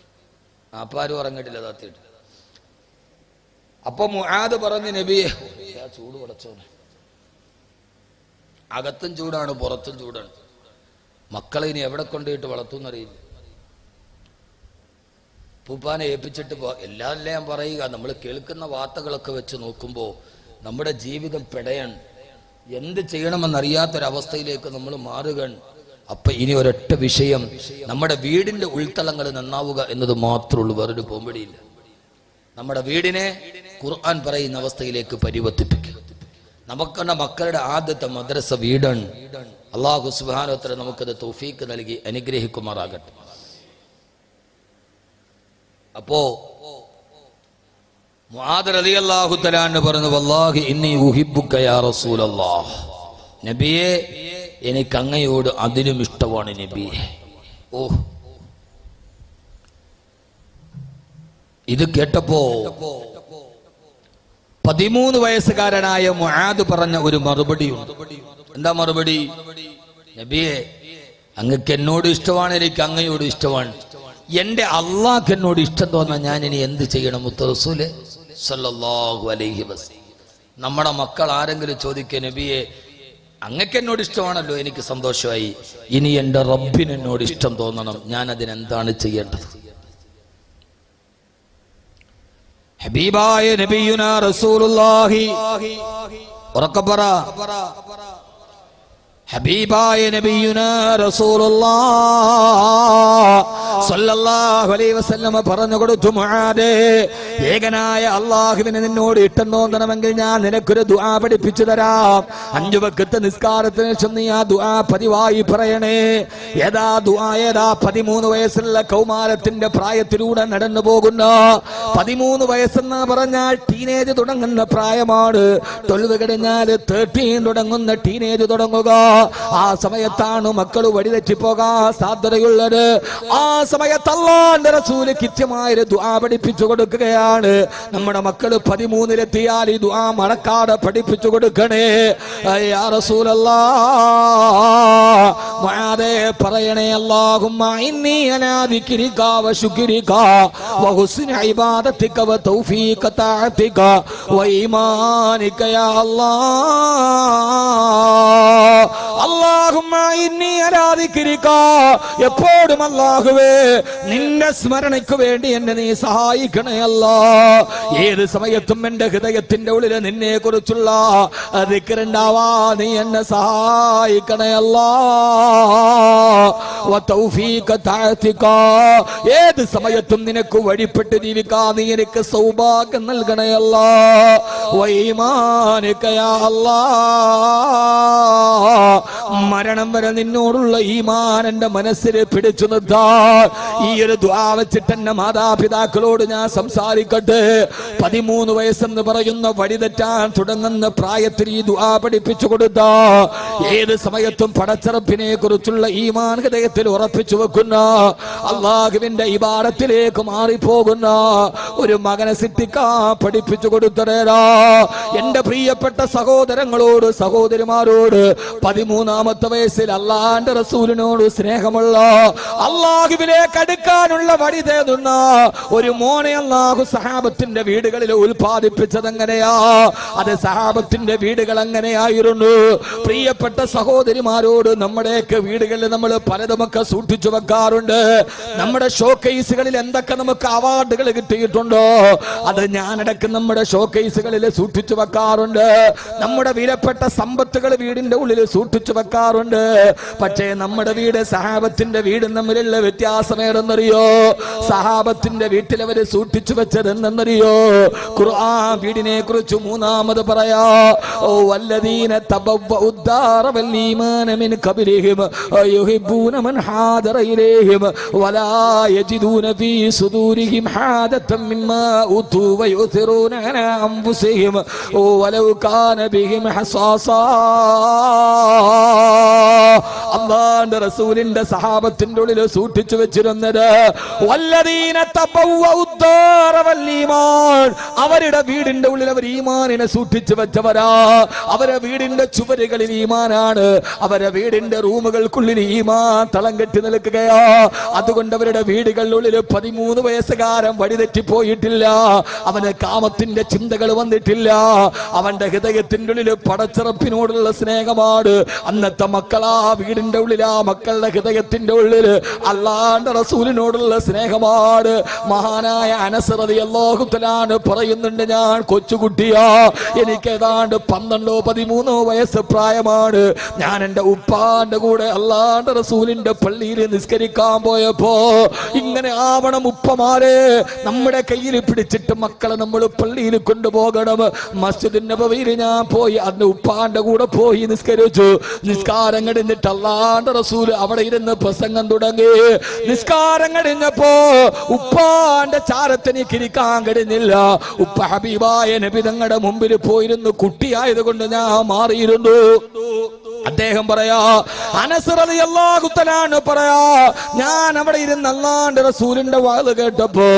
അപ്പൊ ആരും ഉറങ്ങിയിട്ടില്ല താത്തിയിട്ട്. അപ്പൊ മുആദ് പറഞ്ഞു, നബിയെ ചൂട് പടച്ചോനെ, അകത്തും ചൂടാണ് പുറത്തും ചൂടാണ്. മക്കളെ ഇനി എവിടെ കൊണ്ടുപോയിട്ട് വളർത്തുന്നറിയില്ല. പൂപ്പാനെ ഏൽപ്പിച്ചിട്ട് എല്ലാം ഞാൻ പറയുക, നമ്മൾ കേൾക്കുന്ന വാർത്തകളൊക്കെ വെച്ച് നോക്കുമ്പോൾ നമ്മുടെ ജീവിതം പെടയാണ്. എന്ത് ചെയ്യണമെന്നറിയാത്തൊരവസ്ഥയിലേക്ക് നമ്മൾ മാറുകയാണ്. അപ്പൊ ഇനി ഒരൊറ്റ വിഷയം, നമ്മുടെ വീടിന്റെ ഉൾത്തളങ്ങൾ നന്നാവുക എന്നത് മാത്രമേ ഉള്ളൂ, വേറൊരു പോംവഴിയില്ല. നമ്മുടെ വീടിനെ ഖുർആൻ പറയുന്ന അവസ്ഥയിലേക്ക് പരിവർത്തിപ്പിക്കുക. നമുക്കുള്ള മക്കളുടെ ആദ്യത്തെ മദ്രസ വീടാണ്. അല്ലാഹു സുബ്ഹാനഹു വ തആല നമുക്കത് തൗഫീക്ക് നൽകി അനുഗ്രഹിക്കുമാറാകട്ടെ. അപ്പോ മുആദ് റളിയല്ലാഹു തആല അൻഹു പറഞ്ഞു, വല്ലാഹി ഇന്നി ഉഹിബ്ബുക യാ റസൂലല്ലാഹ്, നബിയേ എനിക്ക് അങ്ങയോട് അതിലും ഇഷ്ടമാണ് നബിയേ. ഓ, ഇത് കേട്ടപ്പോ 13 വയസ്സുകാരനായ മുആദ് പറഞ്ഞ ഒരു മറുപടിയുണ്ട്. എന്താ മറുപടി? നബിയെ അങ്ങക്ക് എന്നോട് ഇഷ്ടമാണ്, എനിക്ക് അങ്ങയോട് ഇഷ്ടമാണ്. എന്റെ അള്ളാഹ് എന്നോട് ഇഷ്ടം തോന്നാൻ ഞാൻ ഇനി എന്ത് ചെയ്യണം? മുത്ത് റസൂല് സല്ലല്ലാഹു അലൈഹി വസല്ലം. നമ്മുടെ മക്കൾ ആരെങ്കിലും ചോദിക്കുക, നബിയെ അങ്ങക്ക് എന്നോട് ഇഷ്ടമാണല്ലോ, എനിക്ക് സന്തോഷമായി, ഇനി എന്റെ റബ്ബിന് എന്നോട് ഇഷ്ടം തോന്നണം, ഞാൻ അതിനെന്താണ് ചെയ്യേണ്ടത്? ഹബീബായ നബിയുനാ റസൂലുള്ളാഹി, ഉറക്കപ്പറ, ഹബീബായ നബിയുനാ റസൂലുള്ളാഹി സ്വല്ലല്ലാഹു അലൈഹി വസല്ലം പറഞ്ഞു കൊടുത്തു, മുആദേ ഏകനായ അല്ലാഹുവിനെ നിന്നോട് ഇഷ്ടം തോന്നണമെങ്കിൽ ഞാൻ നിനക്കൊരു ദുആ പഠിപ്പിച്ചു തരാം. 5 വഖത്ത് നിസ്കാരത്തിന് ശേഷം നീ ആ ദുആ പതിവായി പറയണേ. ഏതാ ദുആ? ഏതാ? 13 വയസ്സുള്ള കൗമാരത്തിന്റെ പ്രായത്തിലൂടെ നടന്നു പോകുന്ന, 13 വയസ്സെന്ന് പറഞ്ഞാൽ ടീനേജ് തുടങ്ങുന്ന പ്രായമാണ്. 12 കഴിഞ്ഞാൽ 13 തുടങ്ങുന്ന ടീനേജ് തുടങ്ങുക. ആ സമയത്താണ് മക്കൾ വഴിതെറ്റിപ്പോകാൻ സാധ്യതയുള്ളത്. ആ സമയത്ത് അല്ലാഹുവിന്റെ റസൂൽ കൃത്യമായ ദുആ പഠിപ്പിച്ചു കൊടുക്കുകയാണ്. നമ്മുടെ മക്കൾ 13-ലെത്തിയാൽ ഈ ദുആ മറക്കാതെ പഠിപ്പിച്ചു കൊടുക്കണേ. യാ റസൂലല്ലാഹ്, മുആദേ പറയണേ, അല്ലാഹുമ്മ ഇന്നി അലാ ദിക്രിക വ ശുക്രിക വ ഹുസ്നി ഇബാദതിക വ തൗഫീഖ തഅതിക വ ഈമാനിക യാ അല്ലാഹ്. അല്ലാഹുമ്മ ഇന്നി അലാ ദിക്രിക, എപ്പോഴും അല്ലാഹുവേ നിന്റെ സ്മരണയ്ക്ക് വേണ്ടി എന്നെ നീ സഹായിക്കണേ അല്ലാഹ്. ഏത് സമയത്തും എന്റെ ഹൃദയത്തിന്റെ ഉള്ളിൽ നിന്നെ കുറിച്ചുള്ള ദിക്റുണ്ടാവാ നീ എന്നെ സഹായിക്കണേ അല്ലാഹ്. വ തൗഫീഖ തഅതിക, ഏത് സമയത്തും നിനക്ക് വഴിപ്പെട്ട് ജീവിക്കാൻ നീ എനിക്ക് സൗഭാഗ്യം നൽകണേ അല്ലാഹ്. വ ഈമാനിക യാ അല്ലാഹ്, മരണം വരെ നിന്നോടുള്ള ഈമാൻ എന്റെ മനസ്സിൽ പിടിച്ചു നിർത്താൻ ഈ ഒരു ദുആ വെച്ചിട്ട് എന്നെ മാതാപിതാക്കളോട് ഞാൻ സംസാരിക്കട്ടെ. 13 വയസ്സെന്ന് പറയുന്ന വഴിതെറ്റാൻ തുടങ്ങുന്ന പ്രായത്തിൽ ഈ ദുആ പഠിപ്പിച്ചു കൊടുത്ത, ഏത് സമയത്തും പടച്ചറപ്പിനെ കുറിച്ചുള്ള ഈമാൻ ഹൃദയത്തിൽ ഉറപ്പിച്ചു വെക്കുന്ന, അള്ളാഹുവിന്റെ ഇബാദത്തിലേക്ക് മാറിപ്പോകുന്ന ഒരു മകനെ സിദ്ധിക്കാൻ പഠിപ്പിച്ചു കൊടുത്തരേരാ. എന്റെ പ്രിയപ്പെട്ട സഹോദരങ്ങളോട് സഹോദരിമാരോട് 13ാമത്തെ വയസ്സിൽ അള്ളാന്റെ റസൂലിനോട് സ്നേഹമുള്ള, അള്ളാഹുവിലേക്ക് അടുക്കാനുള്ള വഴി തേടുന്ന ഒരു മോനെ അള്ളാഹു സഹാബത്തിന്റെ വീടുകളിൽ ഉൽപാദിപ്പിച്ചത് എങ്ങനെയാ? അത് സഹാബത്തിന്റെ വീടുകൾ എങ്ങനെയായിരുന്നു? പ്രിയപ്പെട്ട സഹോദരിമാരോട്, നമ്മുടെയൊക്കെ വീടുകളിൽ നമ്മൾ പലതുമൊക്കെ സൂക്ഷിച്ചു വെക്കാറുണ്ട്. നമ്മുടെ ഷോക്കേസുകളിൽ എന്തൊക്കെ നമുക്ക് അവാർഡുകൾ കിട്ടിയിട്ടുണ്ടോ അത് ഞാനടക്കം നമ്മുടെ ഷോക്കേസുകളിൽ സൂക്ഷിച്ചു വെക്കാറുണ്ട്. നമ്മുടെ വിലപ്പെട്ട സമ്പത്തുകൾ വീടിന്റെ ഉള്ളിൽ സൂക്ഷിച്ചു വെക്കാറുണ്ട്. പക്ഷേ നമ്മുടെ വീട് സഹാബത്തിന്റെ വീടും തമ്മിലുള്ള വ്യത്യാസം ഏതെന്നറിയോ? സഹാബത്തിന്റെ വീട്ടിൽ അവര് സൂക്ഷിച്ചു വെച്ചത് എന്തെന്നറിയോ? ഖുർആൻ വീടിനെ കുറിച്ച് 3ാമത് പറയാ, ഓ വല്ലദീന തബവ്വഉ الدار والإيمان من قبلهم يحبون من هاجر إليهم ولا يجدون في صدورهم حاجة مما أوتوا ويؤثرون على أنفسهم ولو كان بهم خصاصة. അല്ലാഹുവിന്റെ റസൂലിന്റെ സഹാബത്തിന്റെ ഉള്ളിൽ സൂക്ഷിച്ചു വെച്ചിരുന്നത് വല്ലദീന തബവ്വഉ الدار والإيمان, അവരുടെ വീടിന്റെ ഉള്ളിൽ അവർ ഈമാനിനെ സൂക്ഷിച്ചു വെച്ചവരാ. അവരുടെ വീടിന്റെ ചുവരുകളിൽ ഈമാനാണ്, അവരുടെ വീടിന്റെ റൂമുകൾക്കുള്ളിൽ ഈമാൻ തളം കെട്ടി നിൽക്കുകയാ. അതുകൊണ്ട് അവരുടെ വീടുകളിലുള്ളിൽ 13 വയസ്സുകാരൻ വഴിതെറ്റിപ്പോയിട്ടില്ല. അവന് കാമത്തിന്റെ ചിന്തകൾ വന്നിട്ടില്ല. അവന്റെ ഹൃദയത്തിന്റെ ഉള്ളിൽ പടച്ചിറപ്പിനോടുള്ള സ്നേഹമാണ്. അന്നത്തെ മക്കളാ വീടിന്റെ ഉള്ളിൽ, ആ മക്കളുടെ ഹൃദയത്തിന്റെ ഉള്ളിൽ അല്ലാഹുവിന്റെ റസൂലിനോടുള്ള സ്നേഹമാണ്. മഹാനായ അനസ് റളിയല്ലാഹു തആല പറയുന്നുണ്ട്, ഞാൻ കൊച്ചുകുട്ടിയാ, എനിക്ക് ഏതാണ്ട് 12-13 വയസ്സ് പ്രായമാണ്. ഞാൻ എന്റെ ഉപ്പാന്റെ കൂടെ അല്ലാഹുവിന്റെ റസൂലിന്റെ പള്ളിയിൽ നിസ്കരിക്കാൻ പോയപ്പോ, ഇങ്ങനെ ആവണം ഉപ്പമാരെ, നമ്മുടെ കയ്യിൽ പിടിച്ചിട്ട് മക്കളെ നമ്മൾ പള്ളിയിൽ കൊണ്ടുപോകണം. മസ്ജിദുൻ നബവിയിൽ ഞാൻ പോയി അന്ന് ഉപ്പാന്റെ കൂടെ പോയി നിസ്കരിച്ചു. നിസ്കാരം കഴിഞ്ഞിട്ട് അല്ലാഹുവിന്റെ റസൂൽ അവിടെ ഇരുന്ന് പ്രസംഗം തുടങ്ങി. നിസ്കാരം കഴിഞ്ഞപ്പോ ഉപ്പാന്റെ ചാരത്തിനിക്ക് ഇരിക്കാൻ കഴിഞ്ഞില്ല. ഉപ്പ ഹബീബായ നബി തങ്ങളുടെ മുമ്പിൽ പോയിരുന്നു. കുട്ടിയായത് കൊണ്ട് ഞാൻ മാറിയിരുന്നു. അദ്ദേഹം പറയാ, അനസ് റളിയല്ലാഹു തആല പറയാ, ഞാൻ അവിടെ ഇരുന്ന് അല്ലാഹുവിന്റെ റസൂലിന്റെ വാദ കേട്ടപ്പോ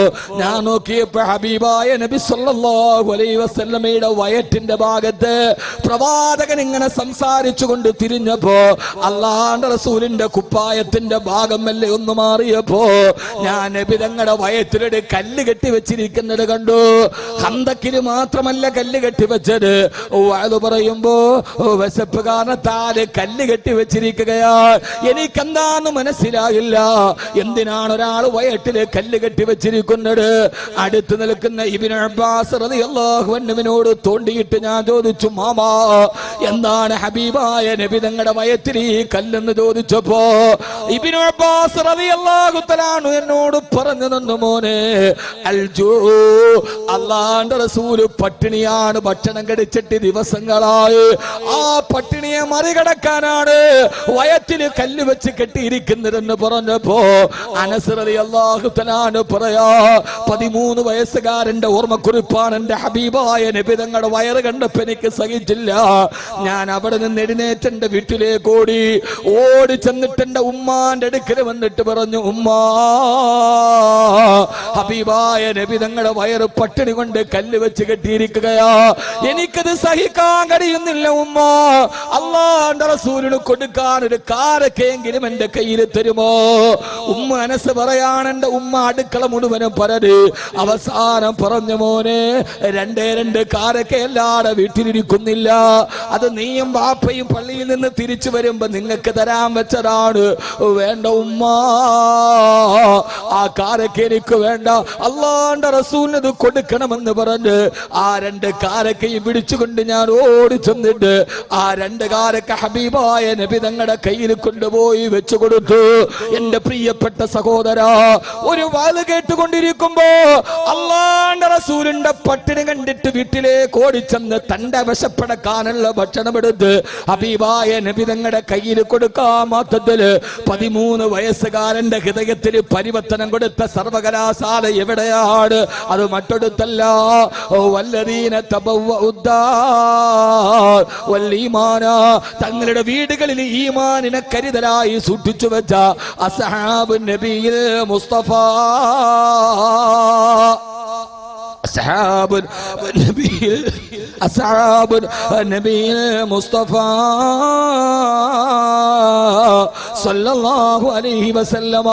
ഞാൻ നോക്കിയപ്പോ ഹബീബായ നബി സല്ലല്ലാഹു അലൈഹി വസല്ലമയുടെ വയറ്റിന്റെ ഭാഗത്ത് പ്രവാചകൻ ഇങ്ങനെ സംസാരിച്ചു കൊണ്ട് തിരിഞ്ഞപ്പോ അല്ലാഹുവിന്റെ റസൂലിന്റെ കുപ്പായത്തിന്റെ ഭാഗം മെല്ലെ ഒന്ന് മാറിയപ്പോ ഞാൻ നബി തങ്ങളുടെ വയറ്റിലൊരു കല്ല് കെട്ടി വെച്ചിരിക്കുന്നത് കണ്ടു. ഖന്തക്കിന് മാത്രമല്ല കല്ല് കെട്ടി വെച്ചത്, വാദ പറയുമ്പോ വിശപ്പ് കാരണത്താൽ കല്ല് കെട്ടി വെച്ചിരിക്കുകയാ. എനിക്കെന്താന്ന് മനസ്സിലായില്ല. എന്തിനാണ് ഒരാൾ വയറ്റില് കല്ല് കെട്ടി വെച്ചിരിക്കുന്നത്? അടുത്ത് നിൽക്കുന്ന ഇബ്നു അബ്ബാസ് റളിയല്ലാഹു അൻഹുവിനോട് തോണ്ടിയിട്ട് ഞാൻ ചോദിച്ചു, മാമാ എന്താണ് ഹബീബായ നബി തങ്ങളുടെ വയറ്റിൽ ഈ കല്ലെന്ന് ചോദിച്ചപ്പോ ഇബ്നു അബ്ബാസ് റളിയല്ലാഹു തആല എന്നോട് പറഞ്ഞു തന്നു, മോനെ അൽജൂ, അല്ലാഹുവിന്റെ റസൂൽ പട്ടിണിയാണ്, ഭക്ഷണം കഴിച്ചിട്ട് ദിവസങ്ങളായി. ആ പട്ടിണിയെ മറികടക്കാനാണ് വയറ്റില് കല്ല് വെച്ച് കെട്ടിയിരിക്കുന്നതെന്ന് പറഞ്ഞപ്പോ അനസ് റളിയല്ലാഹു തആല പറയാ, 13 വയസ്സുകാരന്റെ ഓർമ്മക്കുറിപ്പാണ്. എന്റെ ഹബീബായ നബി തങ്ങളുടെ വയറ് കണ്ടപ്പോ എനിക്ക് സഹിച്ചില്ല. ഞാൻ അവിടെ നിന്ന് എഴുന്നേറ്റ് എന്റെ വീട്ടിലേക്ക് ഓടി ചെന്നിട്ട് എന്റെ ഉമ്മാന്റെ അടുക്കൽ വന്നിട്ട് പറഞ്ഞു, ഉമ്മാ, ഹബീബായ നബി തങ്ങളുടെ വയറ് പട്ടിണി കൊണ്ട് കല്ല് വെച്ച് കെട്ടിയിരിക്കുകയാ. എനിക്കത് സഹിക്കാൻ കഴിയുന്നില്ല ഉമ്മ. അല്ലാഹുവിന്റെ റസൂലിന് കൊടുക്കാൻ ഒരു കാരക്കെങ്കിലും എന്റെ കയ്യിൽ തരുമോ? ഉമ്മ അനസ് പറയാണ്, എന്റെ ഉമ്മ അടുക്കള മുഴുവനും പരത് അവസാനം പറഞ്ഞു, മോനെ, 2 കാരക്ക എല്ലാടെ വീട്ടിലിരിക്കുന്നില്ല. അത് നീയും വാപ്പയും പള്ളിയിൽ നിന്ന് തിരിച്ചു വരുമ്പോ നിങ്ങൾക്ക് തരാൻ വെച്ചതാണ്. വേണ്ട ഉമ്മ, ആ കാരക്ക എനിക്ക് വേണ്ട, അള്ളാന്റെ റസൂലിന് കൊടുക്കണമെന്ന് പറഞ്ഞ് ആ 2 കാരക്കയും പിടിച്ചുകൊണ്ട് ഞാൻ ഓടി ചെന്നിട്ട് ആ 2 കാരക്ക ഹബീബായ നബി തങ്ങളുടെ കയ്യിൽ കൊണ്ടുപോയി വെച്ചു കൊടുത്തു. എന്റെ പ്രിയപ്പെട്ട സഹോദരാ, ഒരു വാല് കേട്ടുകൊണ്ടിരിക്കുമ്പോ അള്ളാന്റെ റസൂലിന്റെ പട്ടിണി കണ്ടിട്ട് വീട്ടിലേക്ക് ഓടിച്ചെന്ന് തന്റെ വിശപ്പടക്കാനുള്ള ഭക്ഷണം എടുത്ത് ഹബീബായ നബി തങ്ങളുടെ കയ്യിൽ കൊടുക്കാൻ മാത്രത്തില് 13 വയസ്സുകാരന്റെ ഹൃദയത്തിൽ പരിവർത്തനം കൊടുത്ത സർവകലാശാല എവിടെയാണ്? അത് മറ്റൊടുത്തല്ല. വല്ലദീന തബവ്വഉദ്ദാർ വൽഈമാന, തങ്ങളുടെ വീടുകളിൽ ഈമാനിനെ കരുതലായി സൂക്ഷിച്ചു വെച്ച അസ്ഹാബുൻ നബിയിൽ മുസ്തഫ, അസ്ഹാബുൻ നബിയിൽ മുസ്തഫ സല്ലല്ലാഹു അലൈഹി വസല്ലം.